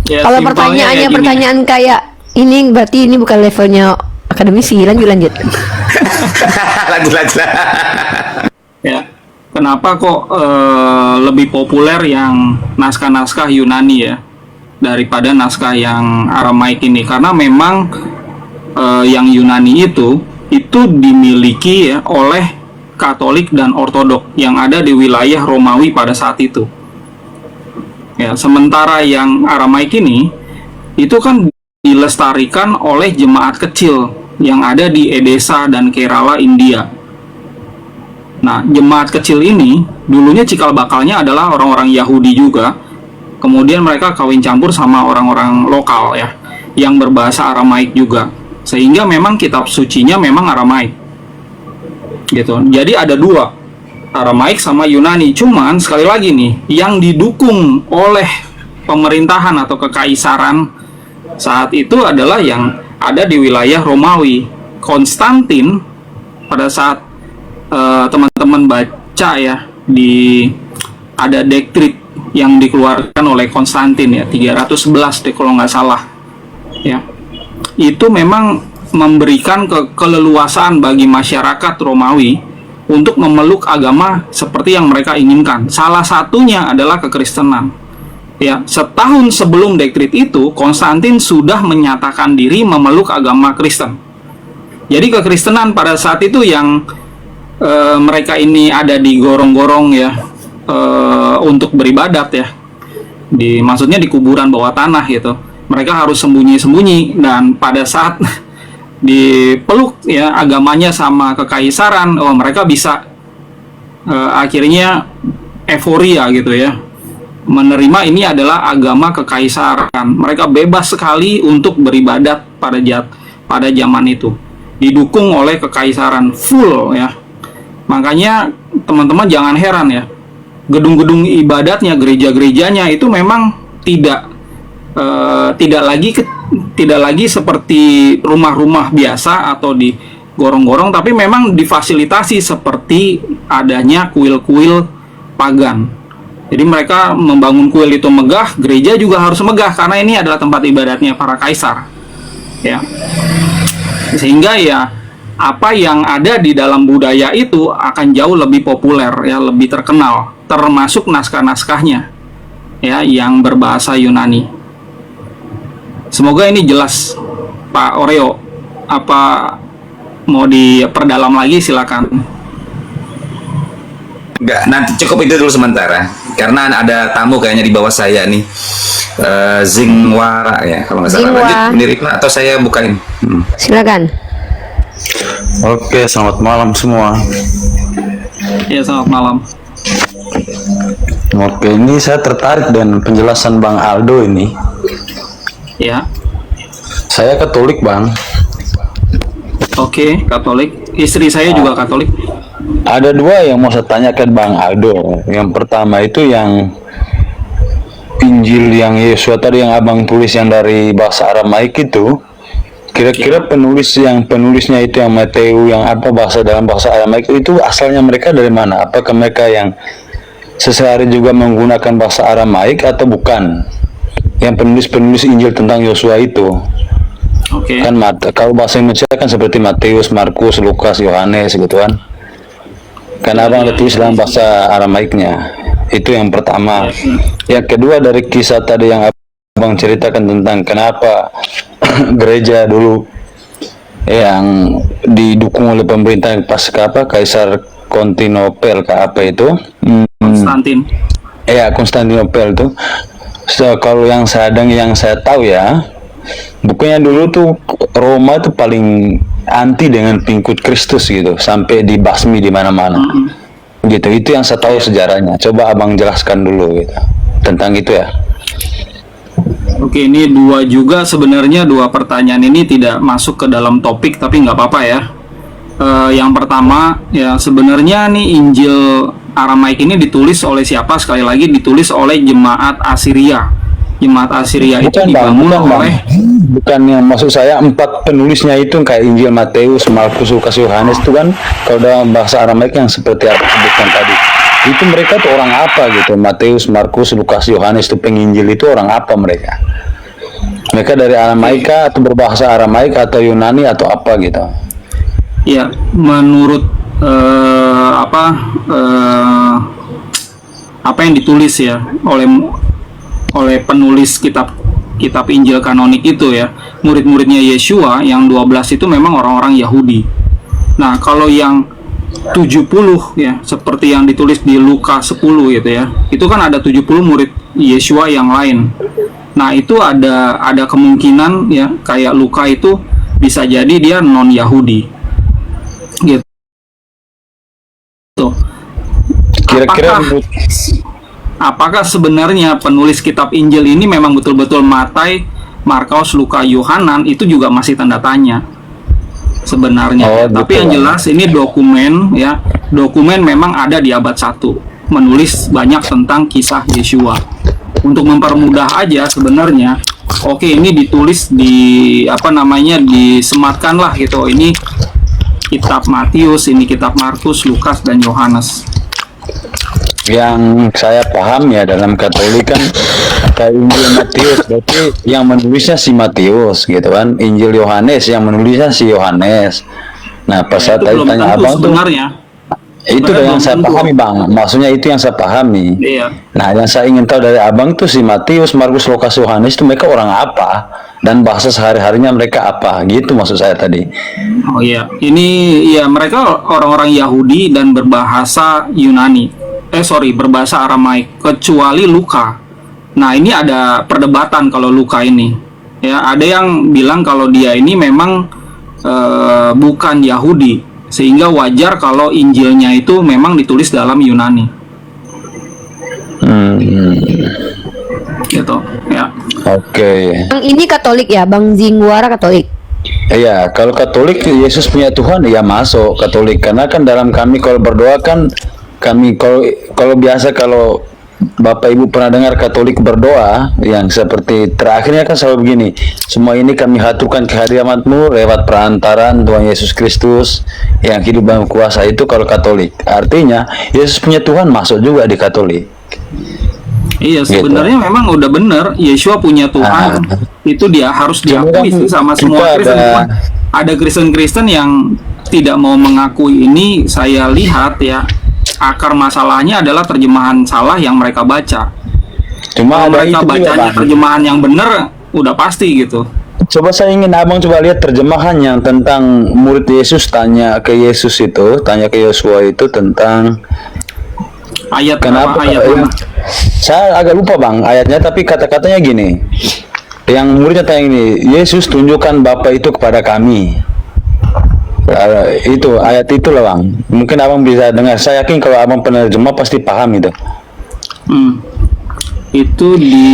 Ya, Kalau simpelnya pertanyaannya kayak gini. pertanyaan kayak ini, berarti ini bukan levelnya akademisi. Lanjut. lanjut. Ya, kenapa kok lebih populer yang naskah-naskah Yunani ya daripada naskah yang Aramaik ini? Karena memang yang Yunani itu dimiliki ya oleh Katolik dan Ortodok yang ada di wilayah Romawi pada saat itu. Ya, sementara yang Aramaik ini itu kan dilestarikan oleh jemaat kecil yang ada di Edesa dan Kerala, India. Nah, jemaat kecil ini dulunya cikal bakalnya adalah orang-orang Yahudi juga. Kemudian mereka kawin campur sama orang-orang lokal ya, yang berbahasa Aramaik juga. Sehingga memang kitab sucinya memang Aramaik. Gitu. Jadi ada dua, Aramaik sama Yunani. Cuman sekali lagi nih, yang didukung oleh pemerintahan atau kekaisaran saat itu adalah yang ada di wilayah Romawi. Konstantin pada saat teman-teman baca ya, ada dekret yang dikeluarkan oleh Konstantin ya, 311 deh kalau nggak salah ya, itu memang memberikan keleluasaan bagi masyarakat Romawi untuk memeluk agama seperti yang mereka inginkan. Salah satunya adalah kekristenan. Ya, setahun sebelum dekrit itu, Konstantin sudah menyatakan diri memeluk agama Kristen. Jadi kekristenan pada saat itu yang mereka ini ada di gorong-gorong ya, untuk beribadat ya. Maksudnya di kuburan bawah tanah gitu. Mereka harus sembunyi-sembunyi, dan pada saat dipeluk ya agamanya sama kekaisaran, mereka bisa akhirnya euforia gitu ya, menerima ini adalah agama kekaisaran. Mereka bebas sekali untuk beribadat pada zaman itu, didukung oleh kekaisaran full ya. Makanya teman-teman jangan heran ya, gedung-gedung ibadatnya, gereja-gerejanya itu memang tidak lagi seperti rumah-rumah biasa atau di gorong-gorong, tapi memang difasilitasi seperti adanya kuil-kuil pagan. Jadi mereka membangun kuil itu megah, gereja juga harus megah karena ini adalah tempat ibadatnya para kaisar. Ya. Sehingga ya apa yang ada di dalam budaya itu akan jauh lebih populer ya, lebih terkenal, termasuk naskah-naskahnya ya yang berbahasa Yunani. Semoga ini jelas, Pak Oreo. Apa mau diperdalam lagi, silakan. Enggak, nanti cukup itu dulu sementara. Karena ada tamu kayaknya di bawah saya nih. Zingwara ya, kalau nggak salah. Zingwa. Lanjut, ini Rifna, atau saya bukain? Silakan. Oke, selamat malam semua. Ya, selamat malam. Oke, ini saya tertarik dengan penjelasan Bang Aldo ini. Ya. Saya Katolik, Bang. Oke, Katolik. Istri saya juga Katolik. Ada dua yang mau saya tanyakan Bang Aldo. Yang pertama itu yang Injil yang Yesua tadi yang Abang tulis yang dari bahasa Aramaik itu. Kira-kira penulisnya itu yang Matthew yang dalam bahasa Aramaik itu asalnya mereka dari mana? Apakah mereka yang sehari juga menggunakan bahasa Aramaik atau bukan? Yang penulis Injil tentang Yosua itu. Oke. Kan kalau bahasa Indonesia kan seperti Matius, Markus, Lukas, Yohanes gitu kan. Kan Abang ada tulis dalam bahasa Aramaiknya. Itu yang pertama. Yang kedua dari kisah tadi yang Abang ceritakan tentang kenapa gereja dulu yang didukung oleh pemerintah Kaisar Konstantinopel itu. Konstantin. Ya, Konstantinopel itu. Kalau yang saya tahu ya, bukannya dulu tuh Roma itu paling anti dengan pengikut Kristus gitu, sampai dibasmi di mana-mana. Gitu, itu yang saya tahu sejarahnya. Coba Abang jelaskan dulu gitu tentang itu ya. Oke, ini sebenarnya dua pertanyaan ini tidak masuk ke dalam topik, tapi nggak apa-apa ya. Yang pertama ya, sebenarnya nih Injil Aramaik ini ditulis oleh siapa? Sekali lagi ditulis oleh jemaat Asiria. Jemaat Asiria itu dibangun oleh, bukan yang maksud saya 4 penulisnya itu kayak Injil Matius, Markus, Lukas, Yohanes itu kan kalau dalam bahasa Aramaik yang seperti apa sebutkan tadi. Itu mereka tuh orang apa gitu? Matius, Markus, Lukas, Yohanes itu penginjil itu orang apa mereka? Mereka dari Aramaika atau berbahasa Aramaik atau Yunani atau apa gitu? ya menurut apa yang ditulis ya oleh penulis kitab Injil kanonik itu ya, murid-muridnya Yesua yang 12 itu memang orang-orang Yahudi. Nah, kalau yang 70 ya, seperti yang ditulis di Lukas 10 gitu ya, itu kan ada 70 murid Yesua yang lain. Nah, itu ada kemungkinan ya, kayak Luka itu bisa jadi dia non-Yahudi gitu. Kira-kira apakah sebenarnya penulis kitab Injil ini memang betul-betul Matai, Markus, Luka, Yohanan, itu juga masih tanda tanya sebenarnya. Tapi yang jelas ini dokumen ya, dokumen memang ada di abad 1, menulis banyak tentang kisah Yesua. Untuk mempermudah aja sebenarnya, oke, ini ditulis di disematkan lah gitu. Ini kitab Matius, ini kitab Markus, Lukas, dan Yohanes. Yang saya paham ya dalam Katolik kan kayak Injil Matius berarti yang menulisnya si Matius gitu kan, Injil Yohanes yang menulisnya si Yohanes. Nah pas saya tadi tanya abang tuh Itu Sebenarnya yang belum saya tentu. pahami Bang, maksudnya itu yang saya pahami. Iya. Nah, yang saya ingin tahu dari abang tuh si Matius, Markus, Lukas, Yohanes itu mereka orang apa dan bahasa sehari-harinya mereka apa, gitu maksud saya tadi. Oh iya, ini ya mereka orang-orang Yahudi dan berbahasa Yunani. Berbahasa Aramaik kecuali Luka. Nah, ini ada perdebatan kalau Luka ini. Ya, ada yang bilang kalau dia ini memang bukan Yahudi, sehingga wajar kalau Injilnya itu memang ditulis dalam Yunani. Gitu, ya. Oke. Bang ini Katolik ya, Bang Zingwara Katolik. Iya, kalau Katolik Yesus punya Tuhan ya masuk Katolik, karena kan dalam kami kalau berdoa kan kami kalau biasa kalau Bapak Ibu pernah dengar Katolik berdoa yang seperti terakhirnya kan selalu begini, semua ini kami haturkan kehadiratmu lewat perantaraan Tuhan Yesus Kristus yang hidup dan kuasa. Itu kalau Katolik, artinya Yesus punya Tuhan masuk juga di Katolik. Iya, sebenarnya memang udah bener Yeshua punya Tuhan. Itu dia harus diakui sih sama semua kita Kristen. ada- Cuma ada Kristen-Kristen yang tidak mau mengakui ini. Saya lihat ya, akar masalahnya adalah terjemahan salah yang mereka baca. Cuma Kalau ada mereka itu juga, bacanya Bang. terjemahan yang benar, udah pasti gitu. Coba saya ingin abang coba lihat terjemahan yang tentang murid Yesus tanya ke Yesus itu, tanya ke Yosua itu tentang Ayat kenapa apa? Ayat mana? saya agak lupa bang ayatnya, tapi kata-katanya gini, yang muridnya tanya ini, Yesus tunjukkan Bapa itu kepada kami. Itu ayat itu lah bang, mungkin abang bisa dengar, saya yakin kalau abang penerjemah pasti paham itu. Itu di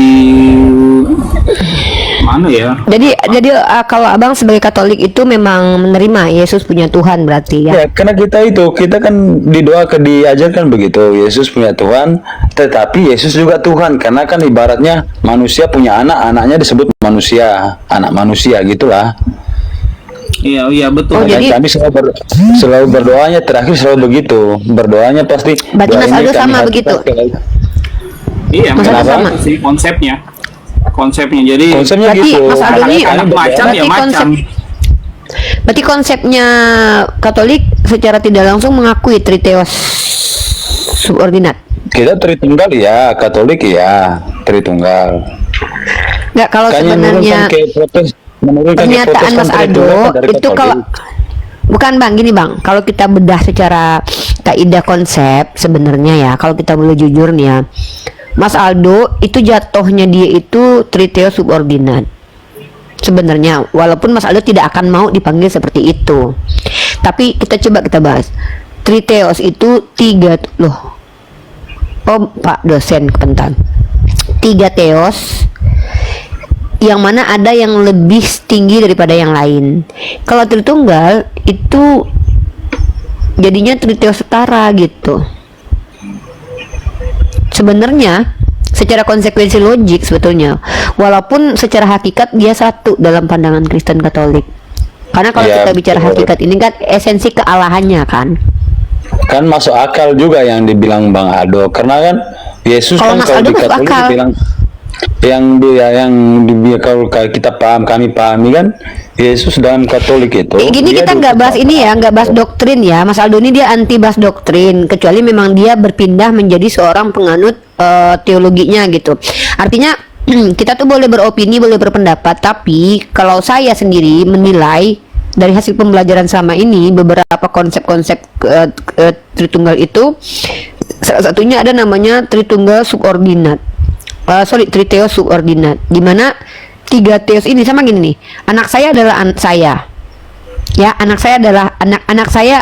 mana ya? Jadi kalau abang sebagai Katolik itu memang menerima Yesus punya Tuhan berarti ya. Ya, karena kita kan diajarkan begitu, Yesus punya Tuhan, tetapi Yesus juga Tuhan, karena kan ibaratnya manusia punya anak, anaknya disebut manusia, anak manusia gitulah. Iya, iya betul. Oh, Dan jadi- kami selalu berdoanya terakhir selalu begitu, berdoanya pasti. Berarti doa Mas ini Aldo kami sama haturkan begitu? Iya, Masa memang sama? sih konsepnya. Jadi Konsepnya Berarti gitu. Mas Aldo ini anak macan ya berarti macan. Berarti konsepnya Katolik secara tidak langsung mengakui Triteos subordinat. Kita Tritunggal ya, Katolik ya, Tritunggal. Nggak, kalau Kayaknya sebenarnya menurunkan ke pernyataan Mas Protestan Aldo Tritunggal dari itu Katolik. kalau bukan bang, gini bang, kalau kita bedah secara kaidah konsep sebenarnya ya, kalau kita boleh jujur nih ya, Mas Aldo itu jatuhnya dia itu Triteos subordinat sebenarnya, walaupun Mas Aldo tidak akan mau dipanggil seperti itu, tapi kita bahas Triteos itu tiga loh. Oh Pak dosen bentar, 3 teos yang mana ada yang lebih tinggi daripada yang lain. Kalau Tritunggal itu jadinya Triteos setara gitu. Sebenarnya secara konsekuensi logik sebetulnya, walaupun secara hakikat dia satu dalam pandangan Kristen Katolik. Karena kalau Ya, kita bicara betul. hakikat ini kan esensi kealahannya kan. Kan masuk akal juga yang dibilang Bang Aldo, karena kan Yesus Kalau kan Mas kalau Aldo di masuk Katolik akal. dibilang kalau kita kami pahami kan Yesus dalam Katolik itu. Gini dia kita nggak bahas diutus ini ya, apa? nggak bahas doktrin ya. Mas Aldo ini dia anti bahas doktrin, kecuali memang dia berpindah menjadi seorang penganut teologinya gitu. Artinya kita tuh boleh beropini, boleh berpendapat, tapi kalau saya sendiri menilai dari hasil pembelajaran selama ini, beberapa konsep-konsep Tritunggal itu, salah satunya ada namanya Tritunggal subordinat. Triteos subordinat, di mana 3 teos ini sama gini nih. Anak saya adalah saya. Ya, anak saya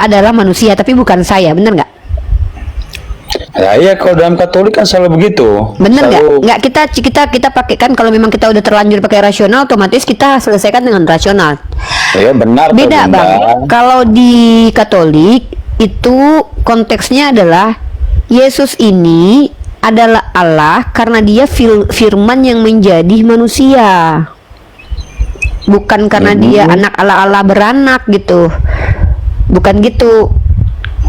adalah manusia tapi bukan saya, bener nggak? Ya iya, kalau dalam Katolik kan selalu begitu. Bener nggak? Selalu- Nggak, kita pakai kan, kalau memang kita udah terlanjur pakai rasional, otomatis kita selesaikan dengan rasional. Ya benar. Beda Bunda. bang. Kalau di Katolik itu konteksnya adalah Yesus ini adalah Allah karena dia firman yang menjadi manusia, bukan karena dia anak Allah beranak gitu, bukan gitu.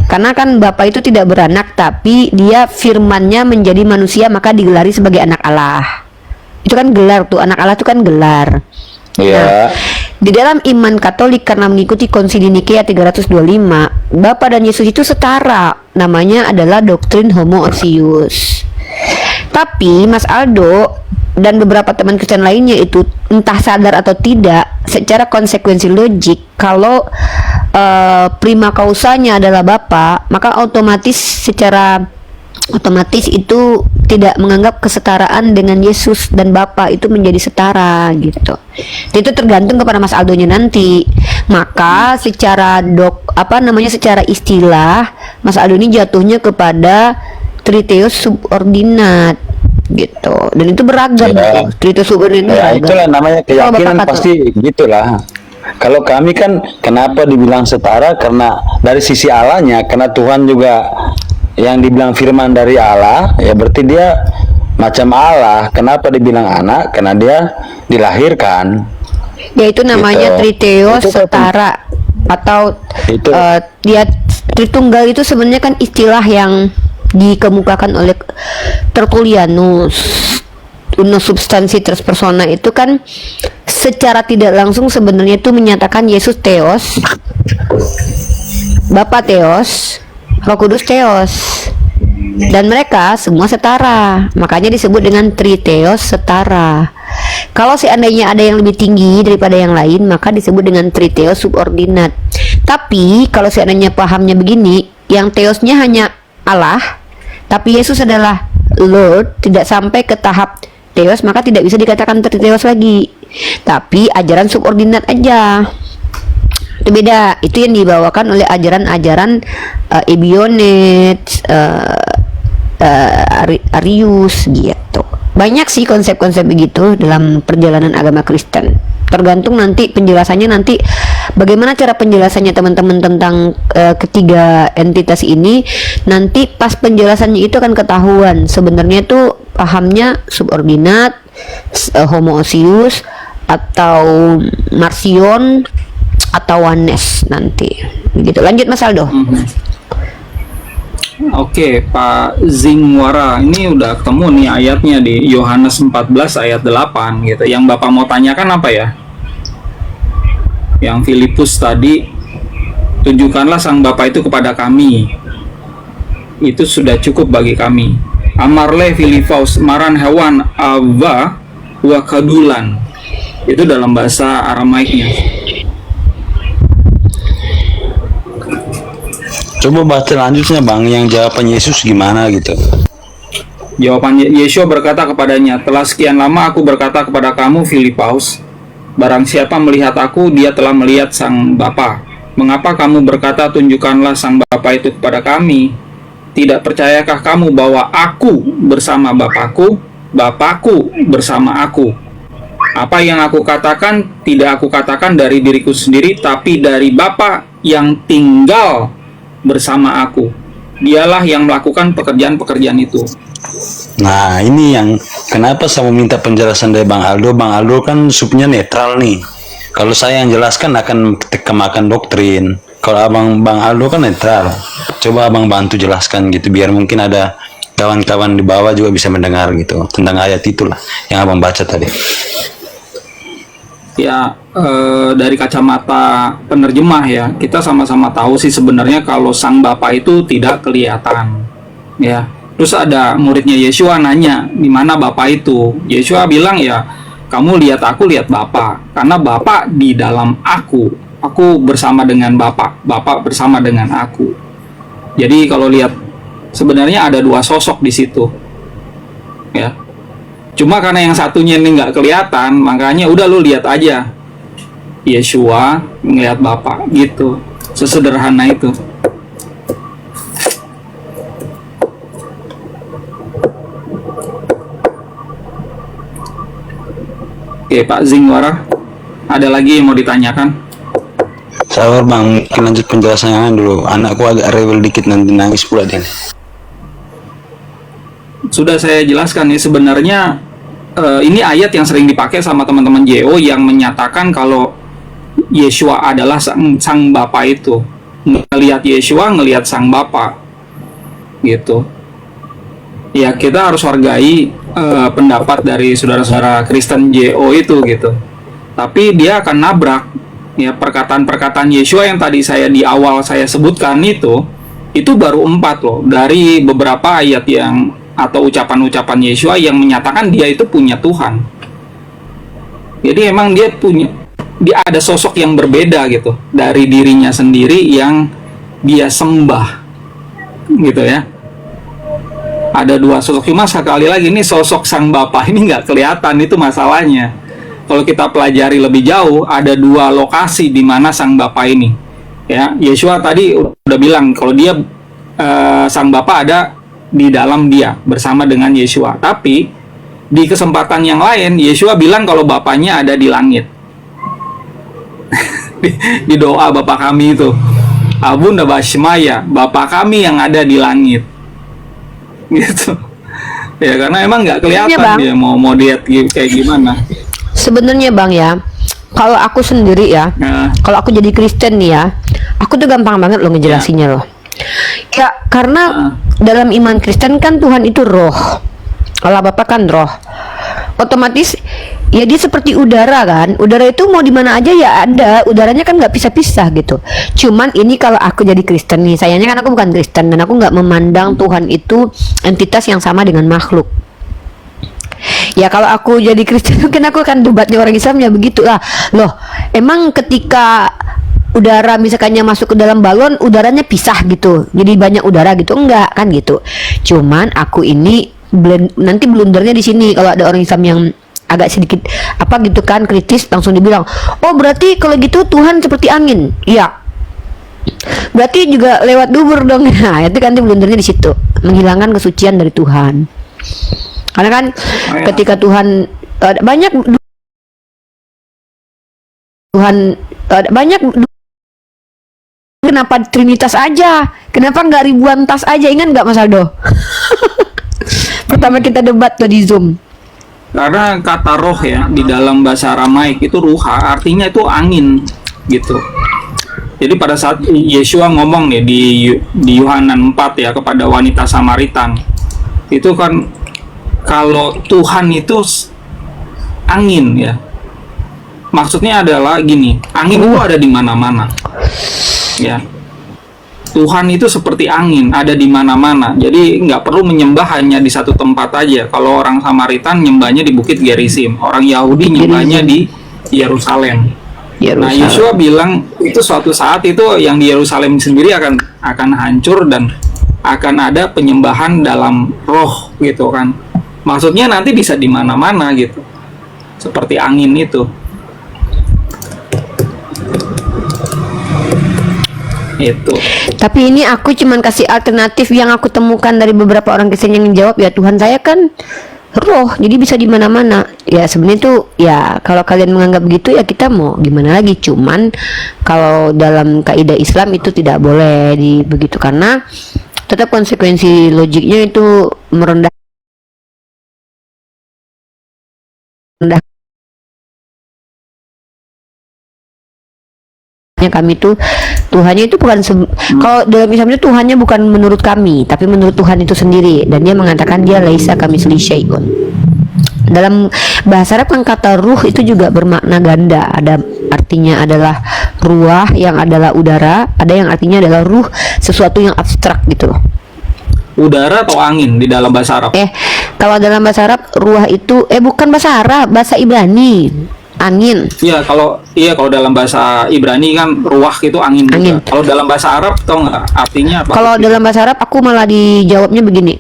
Karena kan Bapa itu tidak beranak, tapi dia firmannya menjadi manusia, maka digelari sebagai anak Allah. Itu kan gelar tuh, anak Allah itu kan gelar. Ya. Di dalam iman Katolik karena mengikuti Konsili Nikea 325, Bapa dan Yesus itu setara. Namanya adalah doktrin homoousios. Tapi Mas Aldo dan beberapa teman Kristen lainnya itu entah sadar atau tidak, secara konsekuensi logik, kalau prima causanya adalah Bapa, maka secara otomatis itu tidak menganggap kesetaraan dengan Yesus dan Bapa itu menjadi setara gitu. Itu tergantung kepada Mas Aldonya nanti. Maka secara secara istilah Mas Aldo ini jatuhnya kepada triteos subordinat gitu. Dan itu beragam Ya. tuh. Triteos subordinat Ya, beragam. itulah namanya keyakinan, Bapak pasti gitulah. Kalau kami kan kenapa dibilang setara, karena dari sisi Allahnya, karena Tuhan juga yang dibilang firman dari Allah, ya berarti dia macam Allah. Kenapa dibilang anak? Karena dia dilahirkan. Ya itu namanya Gitu. triteos Itu kan- setara atau Itu. dia Tritunggal itu sebenarnya kan istilah yang dikemukakan oleh Tertullianus. Unus substansi tres persona itu kan secara tidak langsung sebenarnya itu menyatakan Yesus Theos, Bapa Theos, Roh Kudus Theos, dan mereka semua setara, makanya disebut dengan Triteos setara. Kalau seandainya ada yang lebih tinggi daripada yang lain, maka disebut dengan Triteos subordinat. Tapi kalau seandainya pahamnya begini, yang Theosnya hanya Allah, tapi Yesus adalah Lord, tidak sampai ke tahap Theos, maka tidak bisa dikatakan Triteos lagi, tapi ajaran subordinat aja. Itu beda. Itu yang dibawakan oleh ajaran-ajaran Ebionet, Arius gitu. Banyak sih konsep-konsep begitu dalam perjalanan agama Kristen. Tergantung nanti penjelasannya, nanti bagaimana cara penjelasannya teman-teman tentang ketiga entitas ini. Nanti pas penjelasannya itu akan ketahuan sebenarnya itu pahamnya subordinat, homoousios, atau marsion, atau oneness nanti. Begitu. Lanjut Mas Aldo. Oke, Pak Zingwara, ini udah ketemu nih ayatnya di Yohanes 14 ayat 8 gitu. Yang Bapak mau tanyakan apa ya? Yang Filipus tadi, tunjukkanlah sang Bapa itu kepada kami. Itu sudah cukup bagi kami. Amarle Filipaus maran hewan ava wa kadulan. Itu dalam bahasa Aramaiknya. Coba baca lanjutnya Bang, yang jawaban Yesus gimana gitu. Jawabannya, Yeshua berkata kepadanya, telah sekian lama aku berkata kepada kamu Filipaus, barang siapa melihat aku, dia telah melihat sang Bapa. Mengapa kamu berkata, tunjukkanlah sang Bapa itu kepada kami? Tidak percayakah kamu bahwa aku bersama Bapakku, Bapakku bersama aku? Apa yang aku katakan, tidak aku katakan dari diriku sendiri, tapi dari Bapa yang tinggal bersama aku. Dialah yang melakukan pekerjaan-pekerjaan itu. Nah, ini yang kenapa saya meminta penjelasan dari Bang Aldo. Bang Aldo kan subnya netral nih. Kalau saya yang jelaskan akan kemakan doktrin. Kalau Bang Aldo kan netral. Coba Abang bantu jelaskan gitu, biar mungkin ada kawan-kawan di bawah juga bisa mendengar gitu tentang ayat itulah yang Abang baca tadi. Ya, dari kacamata penerjemah ya, kita sama-sama tahu sih sebenarnya kalau sang Bapa itu tidak kelihatan, ya. Terus ada muridnya Yeshua nanya, di mana Bapa itu? Yeshua bilang ya, kamu lihat aku, lihat Bapa, karena Bapa di dalam aku bersama dengan Bapa, Bapa bersama dengan aku. Jadi kalau lihat sebenarnya ada dua sosok di situ, ya. Cuma karena yang satunya ini nggak kelihatan, makanya udah lu lihat aja Yeshua ngelihat Bapa gitu. Sesederhana itu. Oke, Pak Zingwara, ada lagi yang mau ditanyakan? Sabar Bang, mungkin lanjut penjelasannya dulu. Anakku agak rewel dikit, nanti nangis pula dia. Sudah saya jelaskan ya, sebenarnya ini ayat yang sering dipakai sama teman-teman JO yang menyatakan kalau Yeshua adalah sang Bapa itu. Ngelihat Yeshua, ngelihat sang Bapa gitu. Ya, kita harus hargai pendapat dari saudara-saudara Kristen JO itu gitu. tapi dia akan nabrak ya perkataan-perkataan Yeshua yang tadi saya di awal saya sebutkan itu baru 4 loh dari beberapa ayat yang atau ucapan-ucapan Yeshua yang menyatakan dia itu punya Tuhan. Jadi emang dia ada sosok yang berbeda gitu dari dirinya sendiri yang dia sembah gitu ya. Ada 2 sosok, cuma sekali lagi ini sosok sang Bapa ini nggak kelihatan, itu masalahnya. Kalau kita pelajari lebih jauh, ada 2 lokasi di mana sang Bapa ini ya. Yeshua tadi udah bilang kalau dia sang Bapa ada di dalam dia bersama dengan Yeshua. Tapi di kesempatan yang lain Yeshua bilang kalau Bapaknya ada di langit. di doa Bapa kami itu, Abunda Bashmaya, Bapa kami yang ada di langit. Gitu. Ya karena emang nggak kelihatan Bang. dia mau dia kayak gimana. Sebenarnya Bang ya, kalau aku sendiri ya, Nah, kalau aku jadi Kristen nih ya, aku tuh gampang banget loh ngejelasinnya loh. Ya karena dalam iman Kristen kan Tuhan itu roh, Allah Bapa kan roh. Otomatis ya dia seperti udara kan. Udara itu mau di mana aja ya ada, udaranya kan nggak pisah-pisah gitu. Cuman ini kalau aku jadi Kristen nih, sayangnya kan aku bukan Kristen dan aku nggak memandang Tuhan itu entitas yang sama dengan makhluk. Ya kalau aku jadi Kristen mungkin aku akan debatnya orang Islam ya begitulah. Loh, emang ketika udara misalkannya masuk ke dalam balon, udaranya pisah gitu, jadi banyak udara gitu, enggak kan gitu. Cuman aku ini nanti blundernya di sini kalau ada orang Islam yang agak sedikit apa gitu kan kritis, langsung dibilang, oh berarti kalau gitu Tuhan seperti angin. Iya, berarti juga lewat dubur dong. Nah itu kan nanti blundernya di situ, menghilangkan kesucian dari Tuhan. Karena kan ketika Tuhan banyak kenapa Trinitas aja? Kenapa nggak ribuan tas aja? Ingat nggak Mas Aldo? Pertama kita debat tuh di Zoom. karena kata roh ya di dalam bahasa Aramaik itu ruha, artinya itu angin gitu. Jadi pada saat Yeshua ngomong nih di Yohanan 4 ya kepada wanita Samaritan, itu kan kalau Tuhan itu angin ya. Maksudnya adalah gini, angin itu ada di mana-mana. Ya. Tuhan itu seperti angin, ada di mana-mana. Jadi nggak perlu menyembah hanya di satu tempat aja. Kalau orang Samaritan nyembahnya di Bukit Gerizim, orang Yahudi nyembahnya di Yerusalem. Nah, Yeshua bilang itu suatu saat itu yang di Yerusalem sendiri akan hancur dan akan ada penyembahan dalam roh gitu kan. Maksudnya nanti bisa di mana-mana gitu. Seperti angin itu. Itu. Tapi ini aku cuman kasih alternatif yang aku temukan dari beberapa orang Kristen yang jawab, ya Tuhan saya kan roh, jadi bisa di mana-mana. Ya sebenarnya tuh ya kalau kalian menganggap begitu ya kita mau gimana lagi. Cuman kalau dalam kaidah Islam itu tidak boleh begitu karena tetap konsekuensi logiknya itu merendahkan kami tuh Tuhannya itu bukan kalau dalam Islam itu Tuhannya bukan menurut kami tapi menurut Tuhan itu sendiri, dan dia mengatakan dia laisa kamitslihi syai'un. Dalam bahasa Arab kan kata ruh itu juga bermakna ganda, ada artinya adalah ruah yang adalah udara, ada yang artinya adalah ruh sesuatu yang abstrak gitu loh. Udara atau angin di dalam bahasa Arab? Kalau dalam bahasa Arab ruah itu bukan bahasa Arab, bahasa Ibrani. Angin. Iya, kalau dalam bahasa Ibrani kan ruah itu angin. Angin. Kalau dalam bahasa Arab tau nggak artinya apa? Kalau dalam bahasa Arab aku malah dijawabnya begini.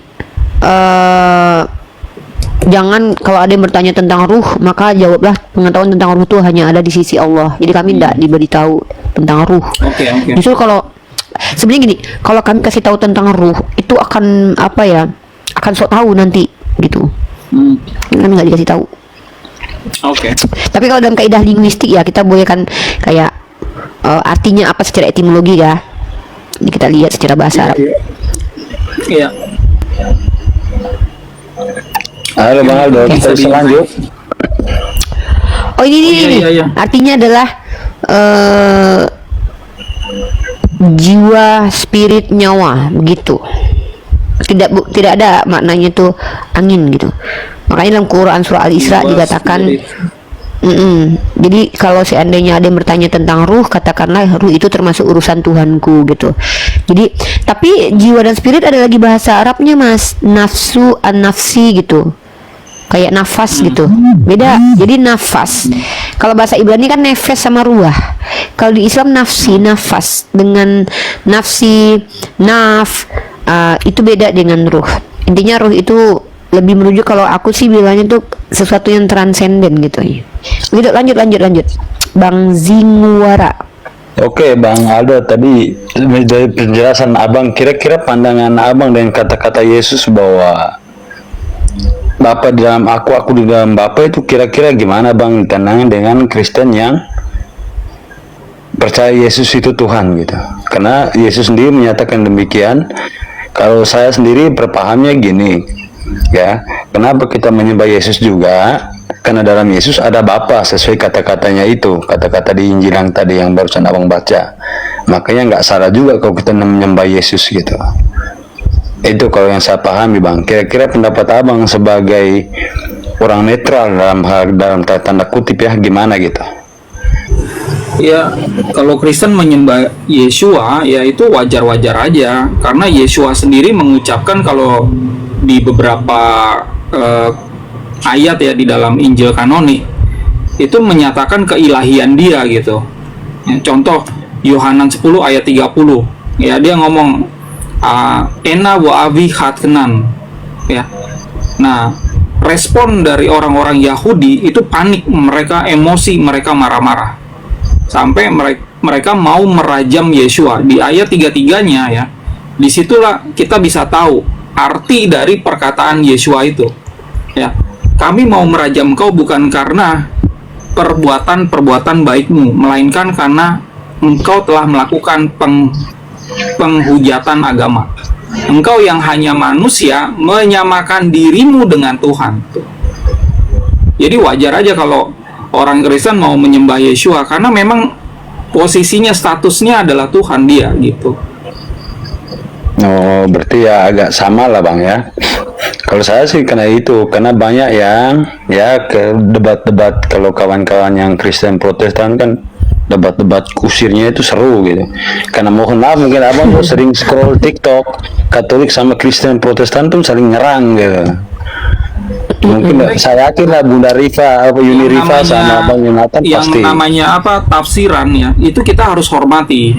Jangan kalau ada yang bertanya tentang ruh, maka jawablah pengetahuan tentang ruh itu hanya ada di sisi Allah. Jadi kami tidak diberitahu tentang ruh. Oke. Justru kalau sebenarnya gini, kalau kami kasih tahu tentang ruh itu akan apa ya? Akan sok tahu nanti gitu. Kami nggak dikasih tahu. Oke. Tapi kalau dalam kaidah linguistik ya kita boleh kan kayak artinya apa secara etimologi ya. Ini kita lihat secara bahasa Arab. Iya. Halo Bang Aldo, kita bisa lanjut. Oh ini. Iya. Artinya adalah jiwa, spirit, nyawa begitu. Tidak ada maknanya tuh angin gitu. Makanya dalam Quran surah Al-Isra dikatakan Jadi kalau seandainya ada yang bertanya tentang ruh, katakanlah ruh itu termasuk urusan Tuhanku gitu. Jadi tapi jiwa dan spirit ada lagi bahasa Arabnya Mas, nafsu, an-nafsi gitu. Kayak nafas gitu. Beda. Jadi nafas. Kalau bahasa Ibrani kan nefes sama ruah. Kalau di Islam nafsi, nafas dengan nafsi, itu beda dengan ruh. Intinya ruh itu lebih menuju, kalau aku sih bilangnya tuh sesuatu yang transenden gitu ya. Lanjut Bang Zingwara. Oke, Bang Aldo, tadi dari penjelasan Abang, kira-kira pandangan Abang dengan kata-kata Yesus bahwa Bapa di dalam aku di dalam Bapa, itu kira-kira gimana Bang pandangan dengan Kristen yang percaya Yesus itu Tuhan gitu? Karena Yesus sendiri menyatakan demikian. Kalau saya sendiri berpahamnya gini, ya, kenapa kita menyembah Yesus juga? Karena dalam Yesus ada Bapa, sesuai kata-katanya itu, kata-kata di Injil yang tadi yang barusan Abang baca. Makanya nggak salah juga kalau kita menyembah Yesus gitu. Itu kalau yang saya pahami Bang. Kira-kira pendapat Abang sebagai orang netral dalam tanda kutip ya, gimana gitu? Ya, kalau Kristen menyembah Yeshua, ya itu wajar-wajar aja. Karena Yeshua sendiri mengucapkan kalau di beberapa ayat ya di dalam Injil kanonik, itu menyatakan keilahian dia gitu. Ya, contoh, Yohanan 10 ayat 30. Ya, dia ngomong, Ena wa avi hatkenan. Ya. Nah, respon dari orang-orang Yahudi itu panik, mereka emosi, mereka marah-marah. Sampai mereka mau merajam Yeshua. Di ayat 33-nya ya, disitulah kita bisa tahu arti dari perkataan Yeshua itu. Ya, kami mau merajam kau bukan karena perbuatan-perbuatan baikmu, melainkan karena engkau telah melakukan penghujatan agama. Engkau yang hanya manusia menyamakan dirimu dengan Tuhan. Jadi wajar aja kalau orang Kristen mau menyembah Yeshua, karena memang posisinya, statusnya adalah Tuhan dia gitu. Oh, berarti ya agak sama lah Bang ya. Kalau saya sih karena banyak yang ya ke debat-debat, kalau kawan-kawan yang Kristen Protestan kan debat-debat kusirnya itu seru gitu. Karena mohon maaf mungkin Abang sering scroll TikTok, Katolik sama Kristen Protestan tuh saling nyerang gitu. Mungkin saya yakin lah Bunda Rifa, Yuni Rifa sama Bang Yonatan pasti. Yang namanya tafsiran ya, itu kita harus hormati.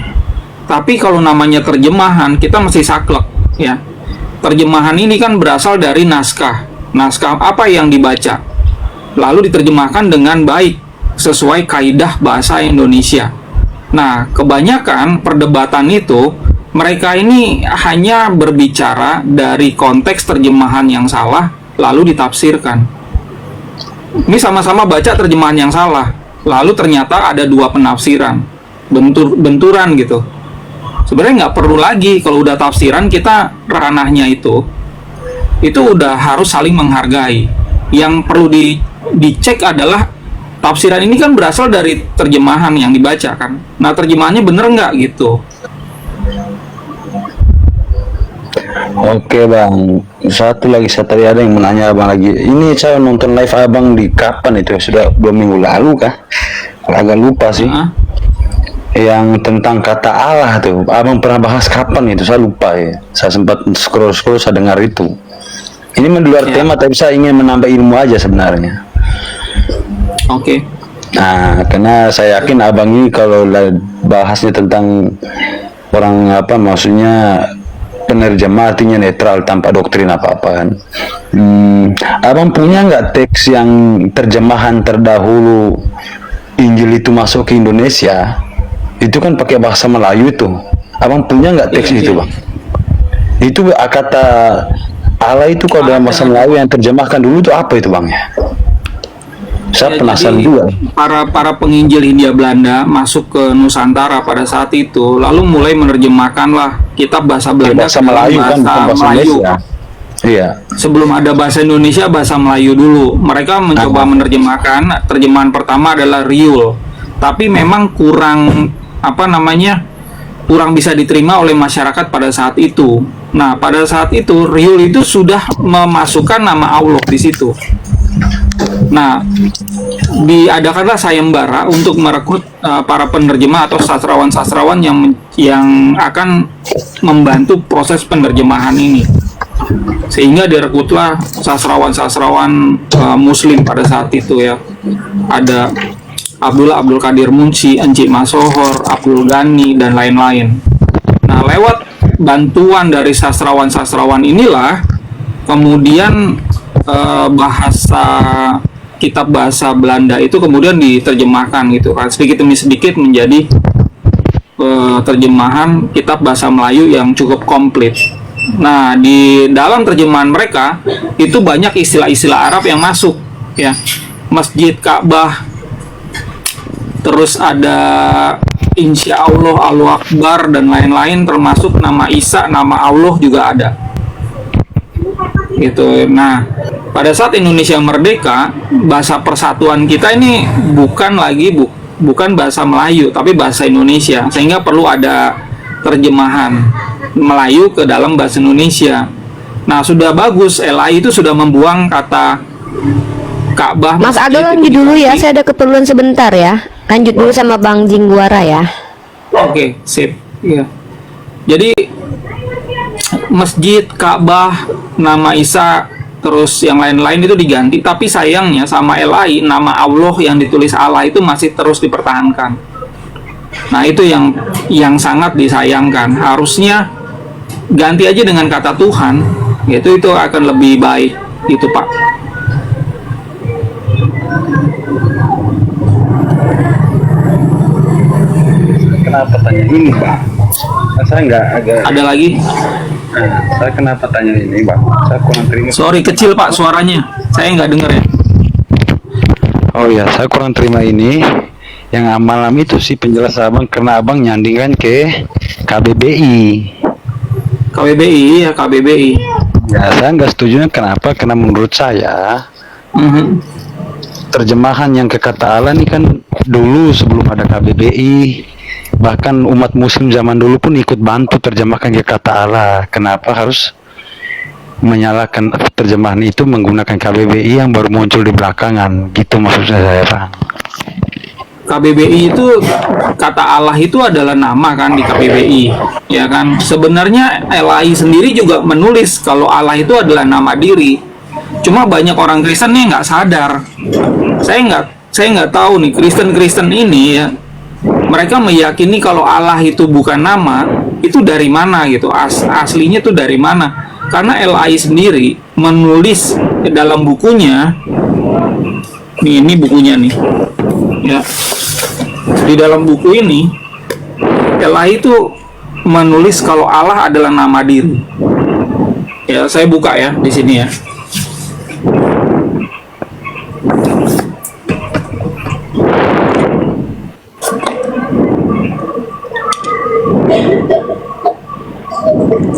Tapi kalau namanya terjemahan, kita mesti saklek ya. Terjemahan ini kan berasal dari naskah apa yang dibaca, lalu diterjemahkan dengan baik sesuai kaidah bahasa Indonesia. Nah, kebanyakan perdebatan itu mereka ini hanya berbicara dari konteks terjemahan yang salah lalu ditafsirkan. Ini sama-sama baca terjemahan yang salah, lalu ternyata ada dua penafsiran, benturan gitu. Sebenarnya nggak perlu lagi, kalau udah tafsiran kita ranahnya itu udah harus saling menghargai. Yang perlu dicek adalah tafsiran ini kan berasal dari terjemahan yang dibaca kan. Nah, terjemahannya bener nggak gitu. Oke Bang, satu lagi saya tadi ada yang menanya Abang lagi. Ini saya nonton live Abang di kapan itu? Sudah 2 minggu lalu kah? Agak lupa sih. Yang tentang kata Allah tuh, Abang pernah bahas kapan itu? Saya lupa ya. Saya sempat scroll saya dengar itu. Ini di luar tema, tapi saya ingin menambah ilmu aja sebenarnya. Oke. Nah, karena saya yakin Abang ini kalau bahasnya tentang orang maksudnya penerjemah, artinya netral tanpa doktrin apa-apa kan. Abang punya nggak teks yang terjemahan terdahulu Injil itu masuk ke Indonesia? Itu kan pakai bahasa Melayu tuh. Abang punya nggak teks itu Bang? Itu kata Allah itu kalau dalam bahasa Melayu yang terjemahkan dulu itu apa itu Bang ya? Saya penasaran juga. Para penginjil Hindia Belanda masuk ke Nusantara pada saat itu, lalu mulai menerjemahkanlah kitab bahasa Belanda bahasa Melayu kan, bukan bahasa Indonesia. Iya. Sebelum ada bahasa Indonesia, bahasa Melayu dulu. Mereka mencoba menerjemahkan. Terjemahan pertama adalah Riul, tapi memang kurang kurang bisa diterima oleh masyarakat pada saat itu. Nah, pada saat itu Riul itu sudah memasukkan nama Allah di situ. Nah, diadakanlah sayembara untuk merekrut para penerjemah atau sastrawan-sastrawan yang akan membantu proses penerjemahan ini, sehingga direkrutlah sastrawan-sastrawan Muslim pada saat itu ya. Ada Abdul Qadir Munshi, Encik Masohor, Abdul Ghani, dan lain-lain. Nah, lewat bantuan dari sastrawan-sastrawan inilah kemudian kitab bahasa Belanda itu kemudian diterjemahkan gitu kan, sedikit demi sedikit menjadi terjemahan kitab bahasa Melayu yang cukup komplit. Nah, di dalam terjemahan mereka itu banyak istilah-istilah Arab yang masuk ya. Masjid, Ka'bah, terus ada Insya Allah, Allahu Akbar, dan lain-lain, termasuk nama Isa, nama Allah juga ada gitu. Nah, pada saat Indonesia merdeka, bahasa persatuan kita ini bukan bahasa Melayu tapi bahasa Indonesia, sehingga perlu ada terjemahan Melayu ke dalam bahasa Indonesia. Nah, sudah bagus, LAI itu sudah membuang kata Ka'bah. Mas Aldo lanjut dulu ya, saya ada keperluan sebentar ya. Lanjut dulu sama Bang Jingguara ya. Oke, sip. Iya. Jadi masjid, Ka'bah, nama Isa, terus yang lain-lain itu diganti. Tapi sayangnya sama LAI, nama Allah yang ditulis Allah itu masih terus dipertahankan. Nah, itu yang sangat disayangkan. Harusnya ganti aja dengan kata Tuhan. Itu akan lebih baik, itu Pak. Kenapa tanya ini, Bang? Saya nggak agak. Ada lagi? Saya kenapa tanya ini, Bang? Saya kurang terima. Sorry, kecil Pak suaranya. Saya nggak dengar ya. Oh ya, saya kurang terima ini. Yang malam itu sih penjelasan Abang karena Abang nyandingkan ke KBBI. KBBI ya, KBBI. Ya, saya nggak setuju. Kenapa? Karena menurut saya terjemahan yang ke kata Allah ini kan dulu sebelum ada KBBI, bahkan umat Muslim zaman dulu pun ikut bantu terjemahkan ke kata Allah. Kenapa harus menyalahkan terjemahan itu menggunakan KBBI yang baru muncul di belakangan? Gitu maksudnya saya, Bang. KBBI itu kata Allah itu adalah nama kan di KBBI, ya kan. Sebenarnya LAI sendiri juga menulis kalau Allah itu adalah nama diri. Cuma banyak orang Kristen nih nggak sadar. Saya nggak tahu nih Kristen ini ya. Mereka meyakini kalau Allah itu bukan nama, itu dari mana gitu? Aslinya tuh dari mana? Karena LAI sendiri menulis dalam bukunya. Ini bukunya nih. Ya. Di dalam buku ini LAI itu menulis kalau Allah adalah nama diri. Ya, saya buka ya di sini ya.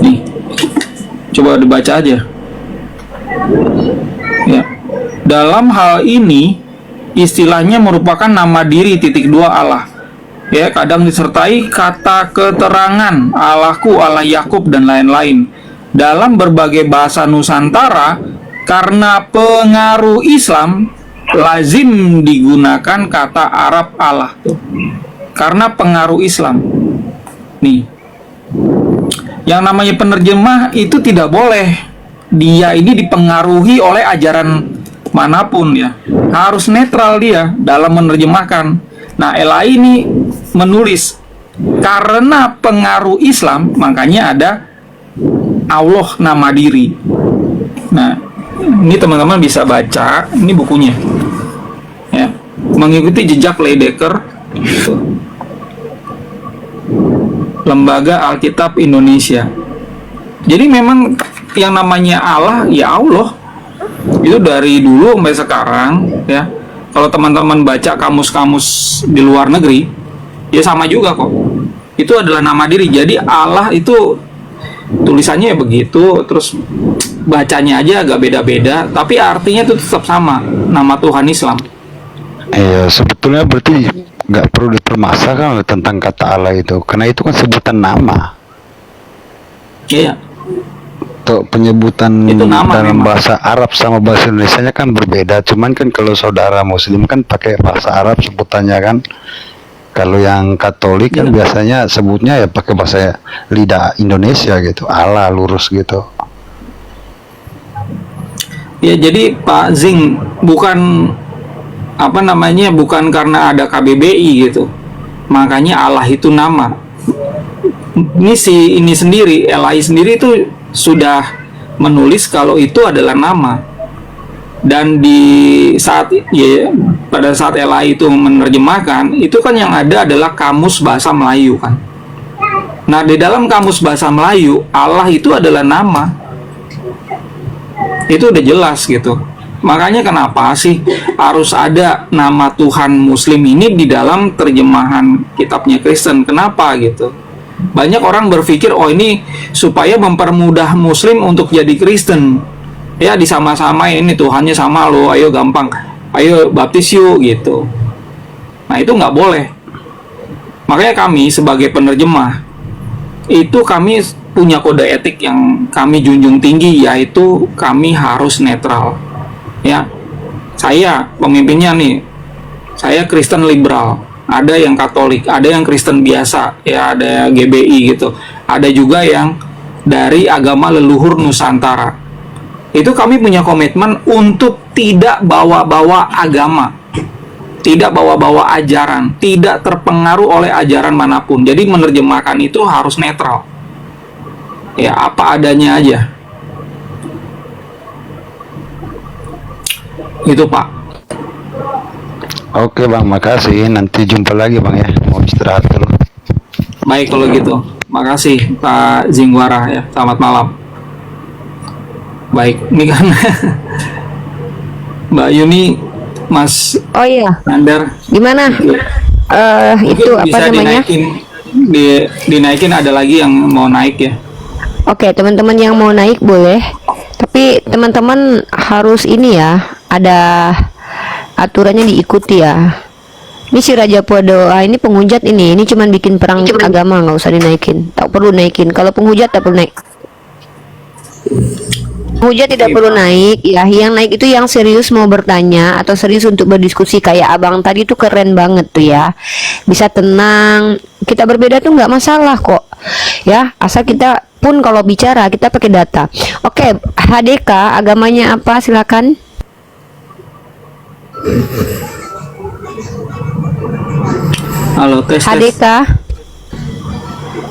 Nih, coba dibaca aja. Ya. Dalam hal ini istilahnya merupakan nama diri (2) Allah. Ya, kadang disertai kata keterangan Allahku, Allah Yakub, dan lain-lain. Dalam berbagai bahasa Nusantara, karena pengaruh Islam, lazim digunakan kata Arab Allah. Karena pengaruh Islam. Nih, yang namanya penerjemah itu tidak boleh dia ini dipengaruhi oleh ajaran manapun ya, harus netral dia dalam menerjemahkan. Nah, LAI ini menulis karena pengaruh Islam, makanya ada Allah nama diri. Nah, ini teman-teman bisa baca, ini bukunya ya, mengikuti jejak Leidecker, Lembaga Alkitab Indonesia. Jadi memang yang namanya Allah ya Allah itu dari dulu sampai sekarang ya. Kalau teman-teman baca kamus-kamus di luar negeri ya sama juga kok, itu adalah nama diri. Jadi Allah itu tulisannya ya begitu, terus bacanya aja agak beda-beda, tapi artinya itu tetap sama, nama Tuhan Islam. Sebetulnya berarti nggak perlu dipermasalahkan tentang kata Allah itu, karena itu kan sebutan nama. Iya. untuk penyebutan Itu nama dalam memang. bahasa Arab sama bahasa Indonesianya kan berbeda. Cuman kan kalau saudara Muslim kan pakai bahasa Arab sebutannya kan. Kalau yang Katolik kan biasanya sebutnya ya pakai bahasa lidah Indonesia gitu, ala lurus gitu. Ya, jadi Pak Zing, bukan apa namanya, bukan karena ada KBBI gitu, makanya Allah itu nama. Ini sendiri, LAI sendiri itu sudah menulis kalau itu adalah nama. Dan pada saat LAI itu menerjemahkan, itu kan yang ada adalah kamus bahasa Melayu kan. Nah, di dalam kamus bahasa Melayu, Allah itu adalah nama. Itu udah jelas gitu. Makanya kenapa sih harus ada nama Tuhan Muslim ini di dalam terjemahan kitabnya Kristen? Kenapa gitu? Banyak orang berpikir, oh ini supaya mempermudah Muslim untuk jadi Kristen. Ya disama-samain, ini Tuhannya sama lo, ayo gampang, ayo baptis yuk gitu. Nah itu nggak boleh. Makanya kami sebagai penerjemah, itu kami punya kode etik yang kami junjung tinggi, yaitu kami harus netral. Ya, saya pemimpinnya nih, saya Kristen liberal, ada yang Katolik, ada yang Kristen biasa, ya ada GBI gitu, ada juga yang dari agama leluhur Nusantara. Itu kami punya komitmen untuk tidak bawa-bawa agama, tidak bawa-bawa ajaran, tidak terpengaruh oleh ajaran manapun. Jadi menerjemahkan itu harus netral. Ya, apa adanya aja. Itu Pak. Oke Bang, makasih. Nanti jumpa lagi Bang ya. Mau istirahat dulu. Baik kalau gitu. Makasih Pak Zingwara ya. Selamat malam. Baik, ini kan Mbak Yuni, Mas Oh iya, Nandar, gimana? Itu mungkin apa bisa namanya? dinaikin ada lagi yang mau naik ya. Oke, teman-teman yang mau naik boleh. Tapi teman-teman harus ini ya, ada aturannya diikuti ya. Ini si Raja Podoa ini penghujat ini cuman bikin perang agama, nggak usah dinaikin. Tak perlu naikin. Kalau penghujat tak perlu naik. Penghujat tidak perlu naik ya. Yang naik itu yang serius mau bertanya atau serius untuk berdiskusi, kayak abang tadi tuh keren banget tuh ya. Bisa tenang. Kita berbeda tuh nggak masalah kok. Ya, asal kita pun kalau bicara kita pakai data. Oke, HDK agamanya apa? Silakan. Halo, tes. HDK.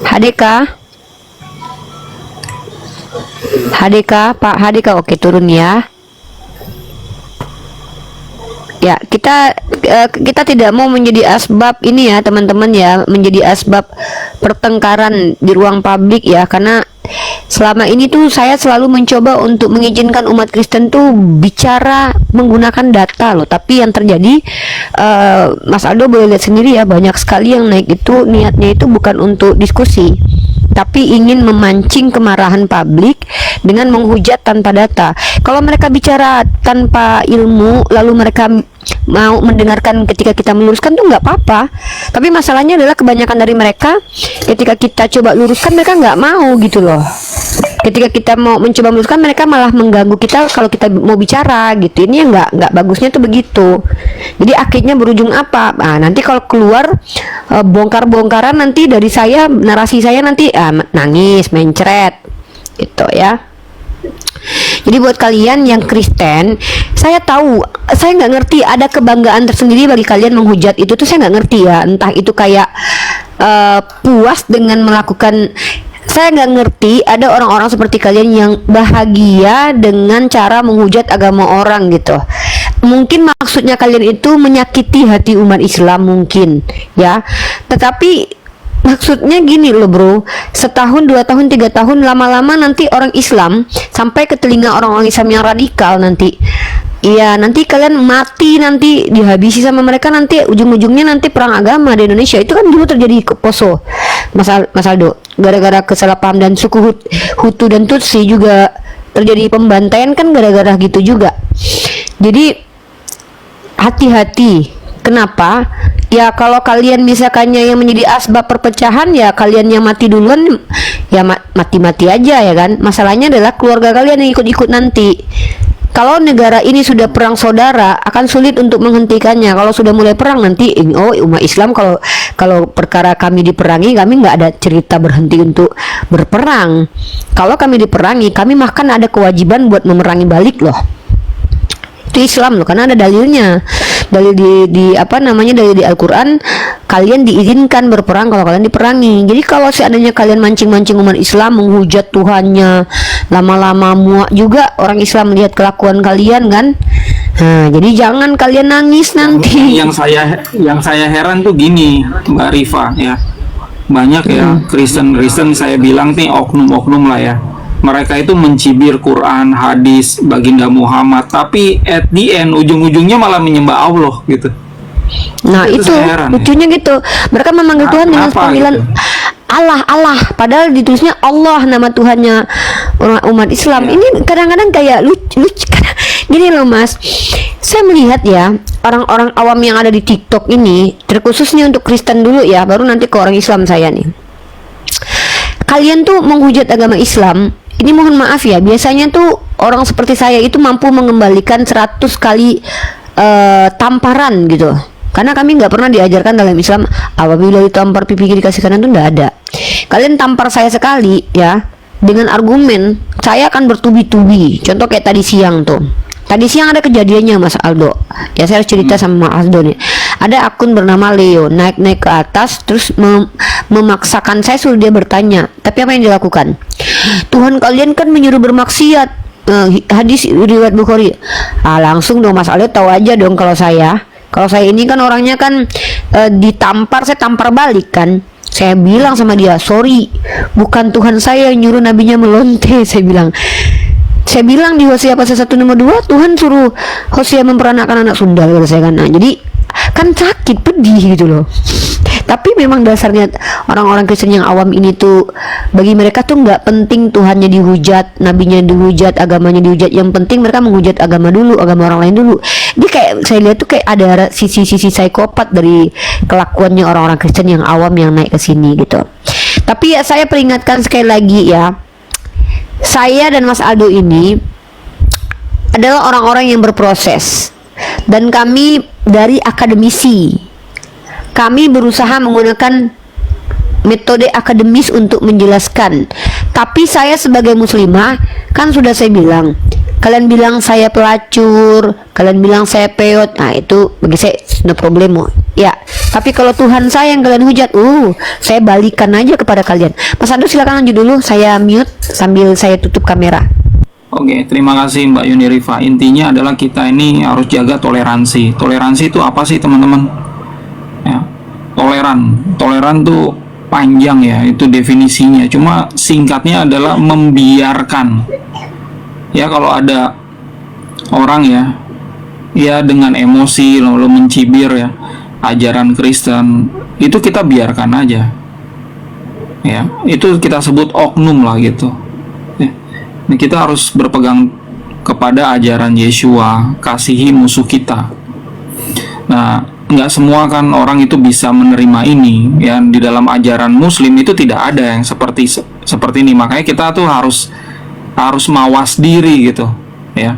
HDK. HDK, Pak HDK, oke turun ya. Ya, kita tidak mau menjadi asbab ini ya teman-teman ya, menjadi asbab pertengkaran di ruang publik ya, karena selama ini tuh saya selalu mencoba untuk mengizinkan umat Kristen tuh bicara menggunakan data loh. Tapi yang terjadi, Mas Aldo boleh lihat sendiri ya, banyak sekali yang naik itu niatnya itu bukan untuk diskusi, tapi ingin memancing kemarahan publik dengan menghujat tanpa data. Kalau mereka bicara tanpa ilmu, lalu mereka mau mendengarkan ketika kita meluruskan tuh nggak apa-apa. Tapi masalahnya adalah kebanyakan dari mereka ketika kita coba luruskan mereka nggak mau gitu loh. Ketika kita mau mencoba meluruskan mereka malah mengganggu kita kalau kita mau bicara gitu. Ini yang nggak bagusnya tuh begitu. Jadi akhirnya berujung apa? Nah, nanti kalau keluar bongkar-bongkaran nanti dari saya, narasi saya nanti nangis, mencret gitu ya. Jadi buat kalian yang Kristen, saya tahu, saya nggak ngerti, ada kebanggaan tersendiri bagi kalian menghujat itu tuh saya nggak ngerti ya. Entah itu kayak puas dengan melakukan, saya nggak ngerti ada orang-orang seperti kalian yang bahagia dengan cara menghujat agama orang gitu. Mungkin maksudnya kalian itu menyakiti hati umat Islam mungkin ya, tetapi maksudnya gini loh bro, setahun, 2 tahun, 3 tahun, lama-lama nanti orang Islam sampai ke telinga orang-orang Islam yang radikal nanti. Iya, nanti kalian mati, nanti dihabisi sama mereka, nanti ujung-ujungnya nanti perang agama di Indonesia. Itu kan dulu terjadi ke Poso, Mas Aldo, gara-gara kesalahpaham, dan suku Hutu dan Tutsi juga terjadi pembantaian kan gara-gara gitu juga. Jadi hati-hati. Kenapa? Ya kalau kalian misalkannya yang menjadi asbab perpecahan, ya kalian yang mati duluan, ya mati-mati aja ya kan. Masalahnya adalah keluarga kalian yang ikut-ikut nanti. Kalau negara ini sudah perang saudara, akan sulit untuk menghentikannya. Kalau sudah mulai perang nanti, oh umat Islam kalau perkara kami diperangi, kami nggak ada cerita berhenti untuk berperang. Kalau kami diperangi, kami bahkan ada kewajiban buat memerangi balik loh. Itu Islam loh, karena ada dalilnya. Dalil di apa namanya, dalil di Al-Quran, kalian diizinkan berperang kalau kalian diperangi. Jadi kalau seandainya kalian mancing-mancing umat Islam, menghujat Tuhannya, lama-lama muak juga orang Islam melihat kelakuan kalian kan. Nah, jadi jangan kalian nangis nanti. Yang saya heran tuh gini, Mbak Rifa ya. Banyak ya Kristen saya bilang nih, oknum-oknum lah ya. Mereka itu mencibir Quran, hadis, baginda Muhammad, tapi at the end ujung-ujungnya malah menyembah Allah gitu. Nah itu lucunya ya. Gitu mereka memanggil Tuhan dengan panggilan gitu? Allah, padahal ditulisnya Allah nama Tuhannya umat Islam ya. Ini kadang-kadang kayak lucu gini loh Mas. Saya melihat ya, orang-orang awam yang ada di TikTok ini, terkhususnya untuk Kristen dulu ya, baru nanti ke orang Islam saya nih. Kalian tuh menghujat agama Islam. Ini mohon maaf ya, biasanya tuh orang seperti saya itu mampu mengembalikan 100 kali tamparan gitu. Karena kami nggak pernah diajarkan dalam Islam apabila ditampar pipi kiri kasih kanan tuh nggak ada. Kalian tampar saya sekali ya, dengan argumen saya akan bertubi-tubi. Contoh kayak tadi siang tuh. Tadi siang ada kejadiannya Mas Aldo. Ya saya harus cerita sama Mas Aldo nih. Ada akun bernama Leo naik-naik ke atas terus memaksakan saya, suruh dia bertanya. Tapi apa yang dilakukan? Tuhan kalian kan menyuruh bermaksiat. Hadis riwayat Bukhari. Langsung dong Mas Aldo tahu aja dong kalau saya ini kan orangnya kan ditampar, saya tampar balik kan. Saya bilang sama dia, sorry, bukan Tuhan saya yang nyuruh nabinya melonte. Saya bilang di Hosea pasal 1 nomor 2, Tuhan suruh Hosea memperanakan anak sundal, kata saya kan. Nah, jadi kan sakit, pedih gitu loh. Tapi memang dasarnya orang-orang Kristen yang awam ini tuh, bagi mereka tuh nggak penting Tuhannya dihujat, nabinya dihujat, agamanya dihujat. Yang penting mereka menghujat agama dulu, agama orang lain dulu. Jadi kayak saya lihat tuh kayak ada sisi-sisi psikopat dari kelakuannya orang-orang Kristen yang awam yang naik ke sini gitu. Tapi ya saya peringatkan sekali lagi ya, saya dan Mas Aldo ini adalah orang-orang yang berproses, dan kami dari akademisi. Kami berusaha menggunakan metode akademis untuk menjelaskan. Tapi saya sebagai muslimah, kan sudah saya bilang, kalian bilang saya pelacur, kalian bilang saya peot, nah itu bagi saya no problemo ya. Tapi kalau Tuhan saya yang kalian hujat, saya balikan aja kepada kalian. Mas Ando silakan lanjut dulu, saya mute sambil saya tutup kamera. Oke, terima kasih Mbak Yuni Rifa. Intinya adalah kita ini harus jaga toleransi. Toleransi itu apa sih teman-teman? Ya, toleran tuh panjang ya, itu definisinya. Cuma singkatnya adalah membiarkan. Ya kalau ada orang ya dengan emosi lalu mencibir ya ajaran Kristen, itu kita biarkan aja. Ya, itu kita sebut oknum lah gitu. Ya. Nah, kita harus berpegang kepada ajaran Yeshua, kasihi musuh kita. Nah, nggak semua kan orang itu bisa menerima ini ya. Di dalam ajaran Muslim itu tidak ada yang seperti ini. Makanya kita tuh harus mawas diri gitu ya.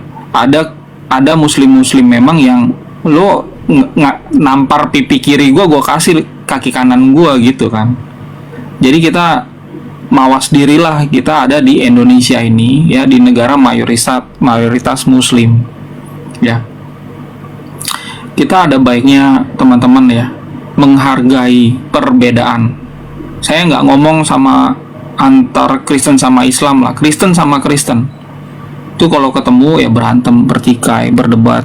Ada muslim memang yang lo nampar pipi kiri gua kasih kaki kanan gua gitu kan. Jadi kita mawas dirilah, kita ada di Indonesia ini ya, di negara mayoritas Muslim ya. Kita ada baiknya teman-teman ya menghargai perbedaan. Saya nggak ngomong sama antar Kristen sama Islam lah, Kristen sama Kristen itu kalau ketemu ya berantem, bertikai, berdebat.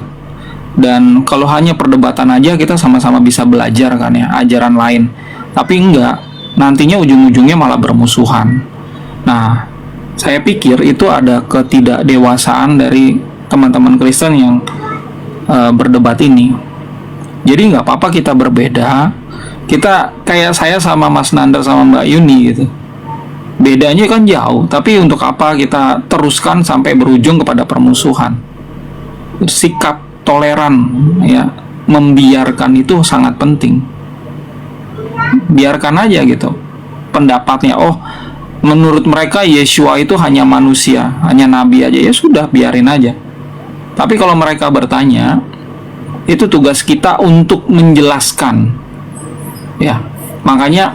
Dan kalau hanya perdebatan aja kita sama-sama bisa belajar kan ya ajaran lain. Tapi enggak, nantinya ujung-ujungnya malah bermusuhan. Nah, saya pikir itu ada ketidakdewasaan dari teman-teman Kristen yang berdebat ini. Jadi nggak apa-apa kita berbeda. Kita kayak saya sama Mas Nanda sama Mbak Yuni gitu. Bedanya kan jauh, tapi untuk apa kita teruskan sampai berujung kepada permusuhan? Sikap toleran ya, membiarkan itu sangat penting. biarkan aja gitu pendapatnya. Oh, menurut mereka Yeshua itu hanya manusia, hanya nabi aja, ya sudah, biarin aja. Tapi kalau mereka bertanya, itu tugas kita untuk menjelaskan. Ya, makanya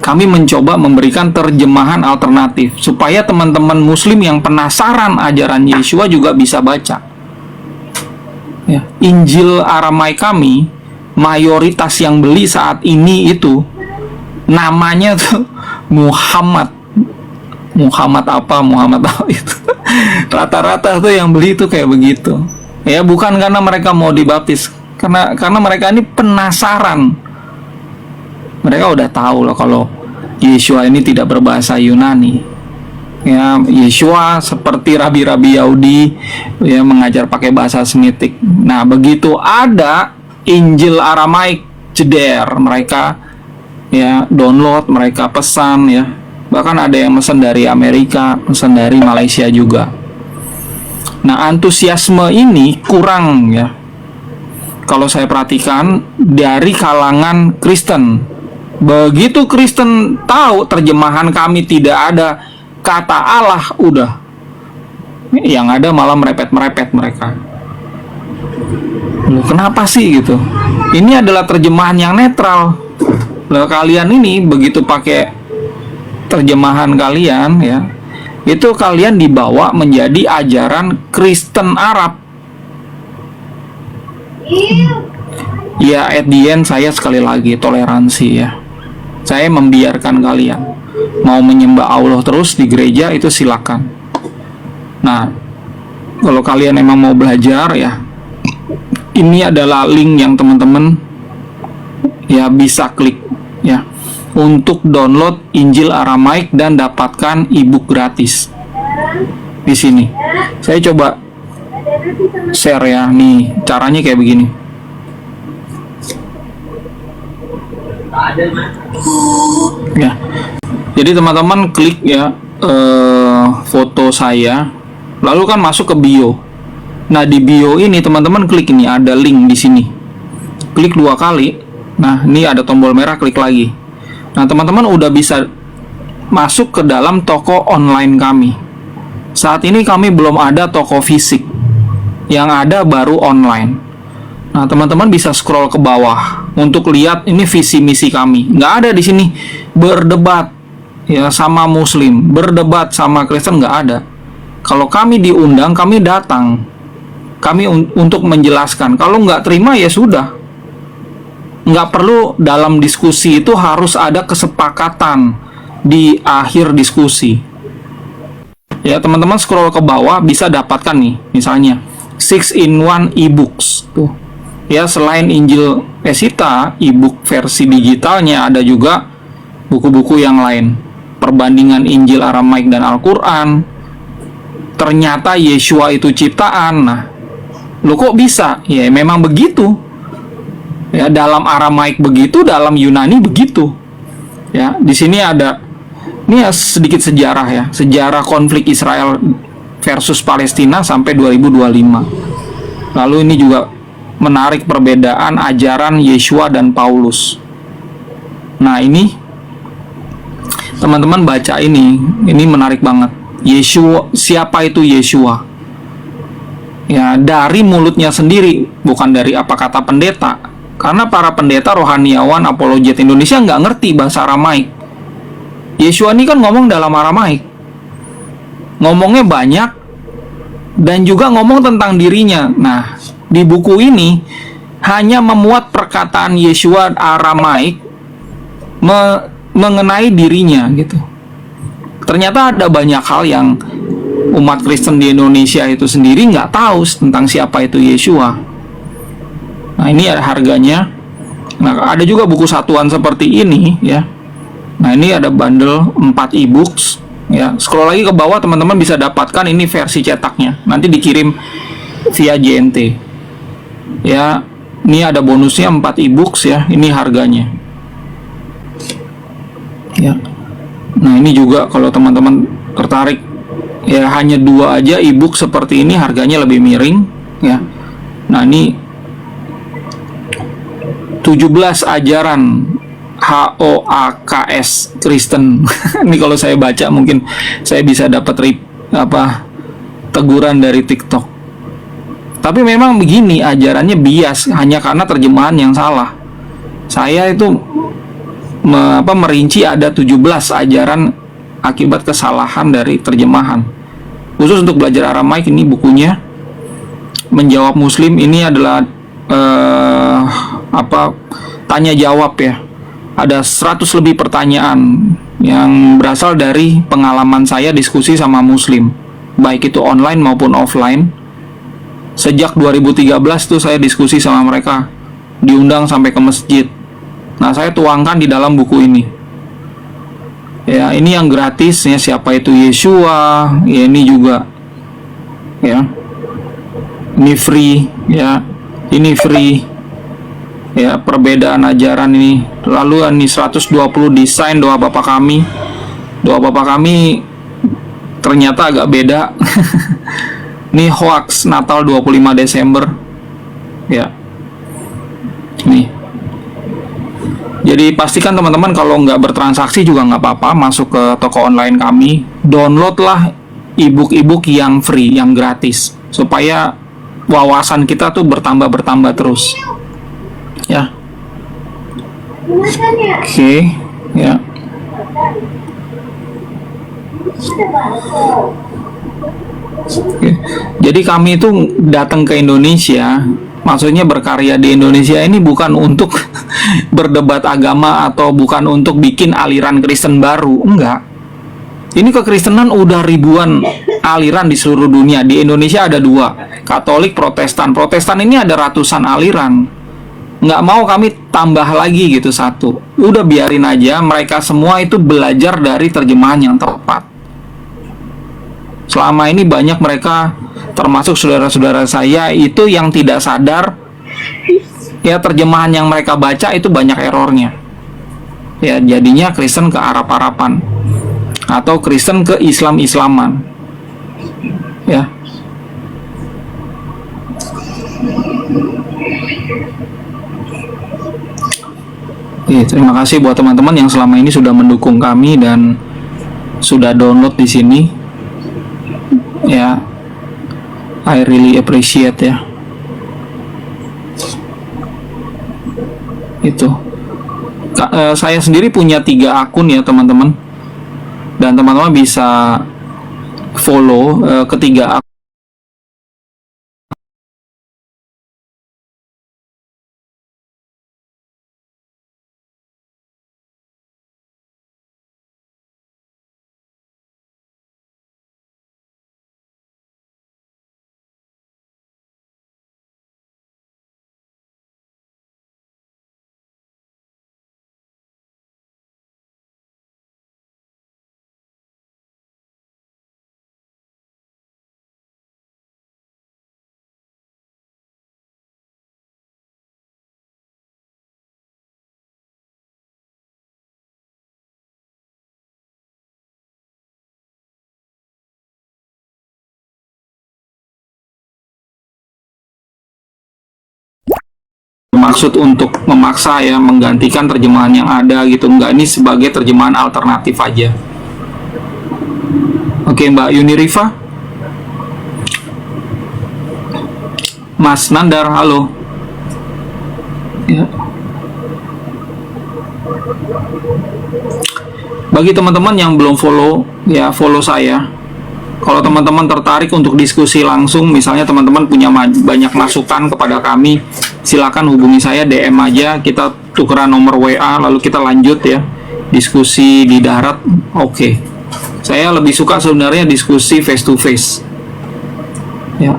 kami mencoba memberikan terjemahan alternatif supaya teman-teman muslim yang penasaran ajaran Yeshua juga bisa baca. Ya, Injil Aramaik kami, mayoritas yang beli saat ini itu namanya tuh Muhammad apa itu. Rata-rata tuh yang beli itu kayak begitu. Ya, bukan karena mereka mau dibaptis, karena mereka ini penasaran. Mereka udah tahu loh kalau Yeshua ini tidak berbahasa Yunani. Ya, Yeshua seperti rabi-rabi Yahudi ya, mengajar pakai bahasa Semitik. Nah, begitu ada Injil Aramaik, jeder, mereka ya download, mereka pesan ya. Bahkan ada yang pesan dari Amerika, pesan dari Malaysia juga. Nah, antusiasme ini kurang ya. Kalau saya perhatikan dari kalangan Kristen. Begitu Kristen tahu terjemahan kami tidak ada kata Allah, udah. Yang ada malah merepet-merepet mereka. Loh, kenapa sih gitu? Ini adalah terjemahan yang netral. Loh, kalian ini begitu pakai terjemahan kalian ya, itu kalian dibawa menjadi ajaran Kristen Arab. Ya, at the end saya sekali lagi toleransi ya. Saya membiarkan kalian mau menyembah Allah terus di gereja, itu silakan. Nah, kalau kalian emang mau belajar ya, ini adalah link yang teman-teman ya bisa klik ya untuk download Injil Aramaik dan dapatkan ebook gratis di sini. Saya coba share ya, nih caranya kayak begini. Ya, jadi teman-teman klik ya foto saya, lalu kan masuk ke bio. Nah, di bio ini teman-teman klik ini, ada link di sini. Klik 2 kali. Nah, ini ada tombol merah, klik lagi. Nah, teman-teman udah bisa masuk ke dalam toko online kami. Saat ini kami belum ada toko fisik. Yang ada baru online. Nah, teman-teman bisa scroll ke bawah untuk lihat ini visi misi kami. Nggak ada di sini berdebat ya sama Muslim, berdebat sama Kristen, nggak ada. Kalau kami diundang, kami datang. Kami untuk menjelaskan. Kalau nggak terima ya sudah. Nggak perlu dalam diskusi itu harus ada kesepakatan di akhir diskusi. Ya, teman-teman scroll ke bawah bisa dapatkan nih, misalnya 6-in-1 e-books tuh. Ya, selain Injil Pesita, e-book versi digitalnya, ada juga buku-buku yang lain. Perbandingan Injil Aramaik dan Al-Quran. Ternyata Yeshua itu ciptaan. Nah, lo kok bisa? Ya, memang begitu. Ya, dalam Aramaik begitu, dalam Yunani begitu. Ya, di sini ada ini ya sedikit sejarah ya. Sejarah konflik Israel versus Palestina sampai 2025. Lalu ini juga menarik perbedaan ajaran Yeshua dan Paulus. Nah, ini teman-teman baca ini menarik banget. Yeshua, siapa itu Yeshua? Ya, dari mulutnya sendiri, bukan dari apa kata pendeta. Karena para pendeta rohaniawan apologet Indonesia nggak ngerti bahasa Aramaik. Yeshua ini kan ngomong dalam Aramaik. Ngomongnya banyak dan juga ngomong tentang dirinya. Nah, di buku ini hanya memuat perkataan Yeshua Aramaik mengenai dirinya gitu. Ternyata ada banyak hal yang umat Kristen di Indonesia itu sendiri nggak tahu tentang siapa itu Yeshua. Nah, ini ada harganya. Nah, ada juga buku satuan seperti ini ya. Nah, ini ada bundle 4 e-books ya. Scroll lagi ke bawah, teman-teman bisa dapatkan ini versi cetaknya. Nanti dikirim via JNT. Ya, ini ada bonusnya 4 e-books ya. Ini harganya. Ya. Nah, ini juga kalau teman-teman tertarik ya, hanya 2 aja e-book seperti ini, harganya lebih miring ya. Nah, ini 17 ajaran HOAKS Kristen. Ini kalau saya baca mungkin saya bisa dapat teguran dari TikTok. Tapi memang begini, ajarannya bias hanya karena terjemahan yang salah. Saya itu merinci ada 17 ajaran akibat kesalahan dari terjemahan. Khusus untuk belajar Aramaik, ini bukunya Menjawab Muslim. Ini adalah tanya jawab ya. Ada 100 lebih pertanyaan yang berasal dari pengalaman saya diskusi sama Muslim, baik itu online maupun offline. Sejak 2013 tuh saya diskusi sama mereka, diundang sampai ke masjid. Nah, saya tuangkan di dalam buku ini. Ya, ini yang gratis ya, siapa itu Yeshua, ya ini juga. Ya. Ini free ya. Ini free. Ya, perbedaan ajaran ini. Lalu ini 120 desain doa Bapa Kami. Doa Bapa Kami ternyata agak beda. Ini hoax Natal 25 Desember. Ya. Nih. Jadi pastikan teman-teman kalau nggak bertransaksi juga nggak apa-apa, masuk ke toko online kami, downloadlah ebook-ebook yang free, yang gratis, supaya wawasan kita tuh bertambah terus. Ya. Oke, ya. Oke. Jadi kami itu datang ke Indonesia, maksudnya berkarya di Indonesia ini bukan untuk berdebat agama atau bukan untuk bikin aliran Kristen baru, enggak. Ini kekristenan udah ribuan aliran di seluruh dunia. Di Indonesia ada 2, Katolik, Protestan. Protestan ini ada ratusan aliran. Nggak mau kami tambah lagi gitu satu. Udah biarin aja mereka semua itu belajar dari terjemahan yang tepat. Selama ini banyak mereka, termasuk saudara-saudara saya itu yang tidak sadar ya, terjemahan yang mereka baca itu banyak errornya. Ya, jadinya Kristen ke Arab-Araban atau Kristen ke Islam-Islaman. Ya. Terima kasih buat teman-teman yang selama ini sudah mendukung kami dan sudah download di sini. Ya, I really appreciate ya. Itu. Saya sendiri punya 3 akun ya teman-teman. Dan teman-teman bisa follow ketiga akun. Maksud untuk memaksa ya, menggantikan terjemahan yang ada gitu, enggak, ini sebagai terjemahan alternatif aja. Oke, Mbak Yunirifa, Mas Nandar, halo ya. Bagi teman-teman yang belum follow ya, follow saya. Kalau teman-teman tertarik untuk diskusi langsung, misalnya teman-teman punya banyak masukan kepada kami, silakan hubungi saya, DM aja, kita tukeran nomor WA, lalu kita lanjut ya, diskusi di darat. Oke. Saya lebih suka sebenarnya diskusi face to face. Ya.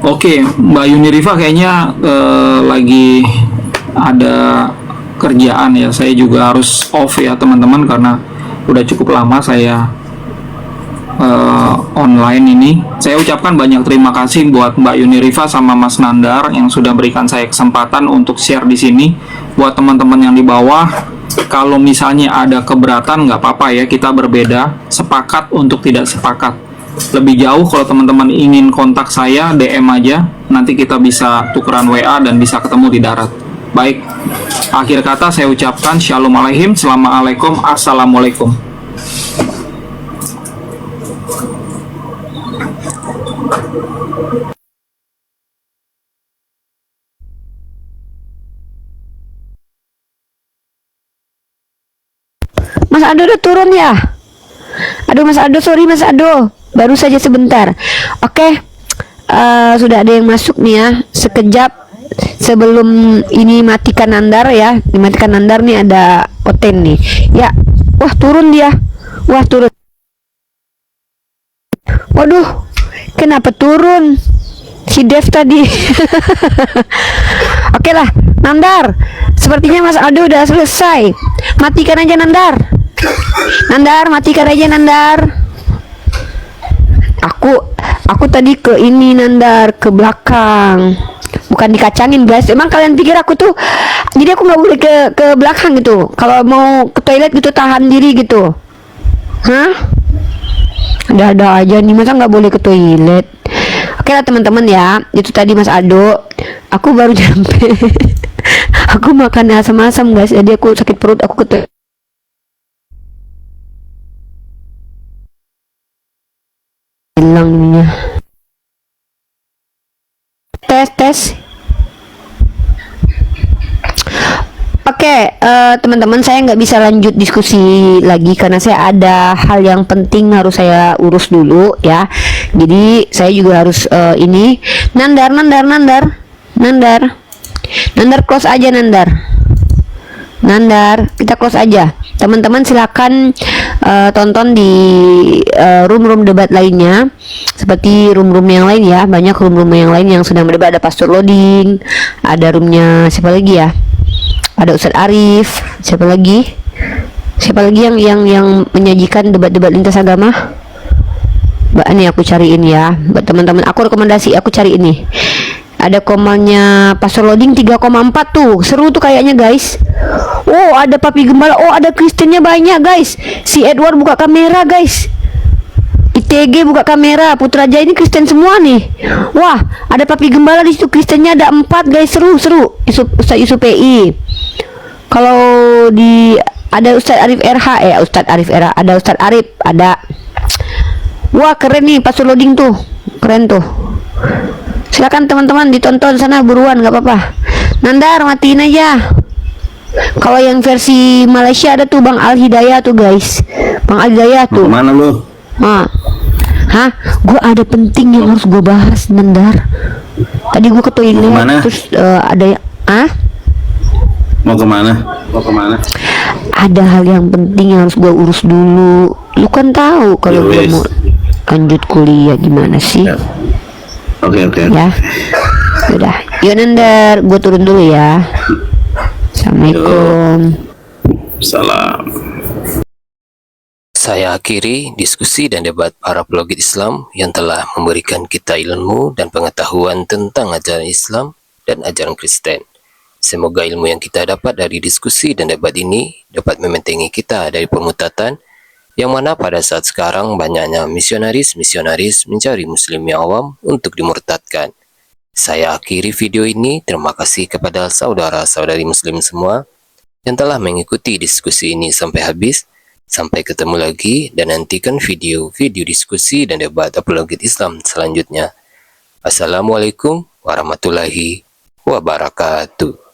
Oke, Mbak Yunirifa kayaknya lagi ada kerjaan ya. Saya juga harus off ya teman-teman, karena udah cukup lama saya online ini. Saya ucapkan banyak terima kasih buat Mbak Yunirifa sama Mas Nandar yang sudah berikan saya kesempatan untuk share di sini. Buat teman-teman yang di bawah, Kalau misalnya ada keberatan, nggak apa-apa ya, kita berbeda, sepakat untuk tidak sepakat. Lebih jauh kalau teman-teman ingin kontak saya, DM aja, nanti kita bisa tukeran WA dan bisa ketemu di darat. Baik, akhir kata saya ucapkan Shalom Aleihim, Assalamualaikum, Assalamualaikum. Mas Ado udah turun ya? Aduh Mas Ado, sorry Mas Ado, baru saja sebentar. Oke, sudah ada yang masuk nih ya. Sekejap sebelum ini matikan Nandar ya. Dimatikan Nandar nih ada Oten nih. Ya, wah turun dia. Wah turun. Waduh, kenapa turun? Si Dev tadi. Oke lah, Nandar. Sepertinya Mas Ado udah selesai. Matikan aja Nandar. Nandar, matikan aja Nandar. Aku tadi ke ini Nandar, ke belakang. Bukan dikacangin guys. Emang kalian pikir aku tuh, jadi aku nggak boleh ke belakang gitu. Kalau mau ke toilet gitu tahan diri gitu. Hah? Ada aja nih, masa nggak boleh ke toilet. Oke lah teman-teman ya, itu tadi Mas Ado. Aku baru nyampe. Aku makan asam-asam guys, jadi aku sakit perut, aku ke toilet. Hilang ininya. Tes. Oke, teman-teman, saya nggak bisa lanjut diskusi lagi karena saya ada hal yang penting harus saya urus dulu ya. Jadi saya juga harus ini Nandar, close aja Nandar, kita close aja. Teman-teman silakan tonton di room-room debat lainnya, seperti room-room yang lain ya. Banyak room-room yang lain yang sedang berdebat. Ada Pastor Loading, ada roomnya siapa lagi ya? Ada Ustadz Arif, siapa lagi yang menyajikan debat-debat lintas agama? Mbak, ini aku cariin ya, buat teman-teman. Aku rekomendasi, aku cari ini. Ada komannya Pastor Loading 3,4 tuh, seru tuh kayaknya guys. Oh, ada Papi Gembala, oh ada Kristennya banyak guys. Si Edward buka kamera guys. ITG buka kamera, Putrajaya ini Kristen semua nih. Wah, ada Papi Gembala di situ, Kristennya ada 4 guys, seru. Ustadz Yusuf PI. Kalau di ada Ustadz Arif RH ada Ustadz Arif, ada. Wah, keren nih Pastor Loading tuh. Keren tuh. Silakan teman-teman ditonton sana buruan, nggak apa-apa. Nandar, matiin aja. Kalau yang versi Malaysia ada tuh Bang Al Hidayah tuh guys. Bang Al Hidayah tuh. Mana lu? Hah? Gue ada penting yang harus gue bahas Nandar. Tadi gue ke toilet terus ada Mau kemana? Ada hal yang penting yang harus gue urus dulu. Lu kan tahu kalau gue mau lanjut kuliah gimana sih? Oke. Ya. Udah. Yuk Nandar, gue turun dulu ya. Assalamualaikum. Salam. Saya akhiri diskusi dan debat para apologet Islam yang telah memberikan kita ilmu dan pengetahuan tentang ajaran Islam dan ajaran Kristen. Semoga ilmu yang kita dapat dari diskusi dan debat ini dapat membentengi kita dari pemutatan, yang mana pada saat sekarang banyaknya misionaris mencari muslim yang awam untuk dimurtadkan. Saya akhiri video ini. Terima kasih kepada saudara-saudari muslim semua yang telah mengikuti diskusi ini sampai habis. Sampai ketemu lagi dan nantikan video-video diskusi dan debat apologet Islam selanjutnya. Assalamualaikum warahmatullahi wabarakatuh.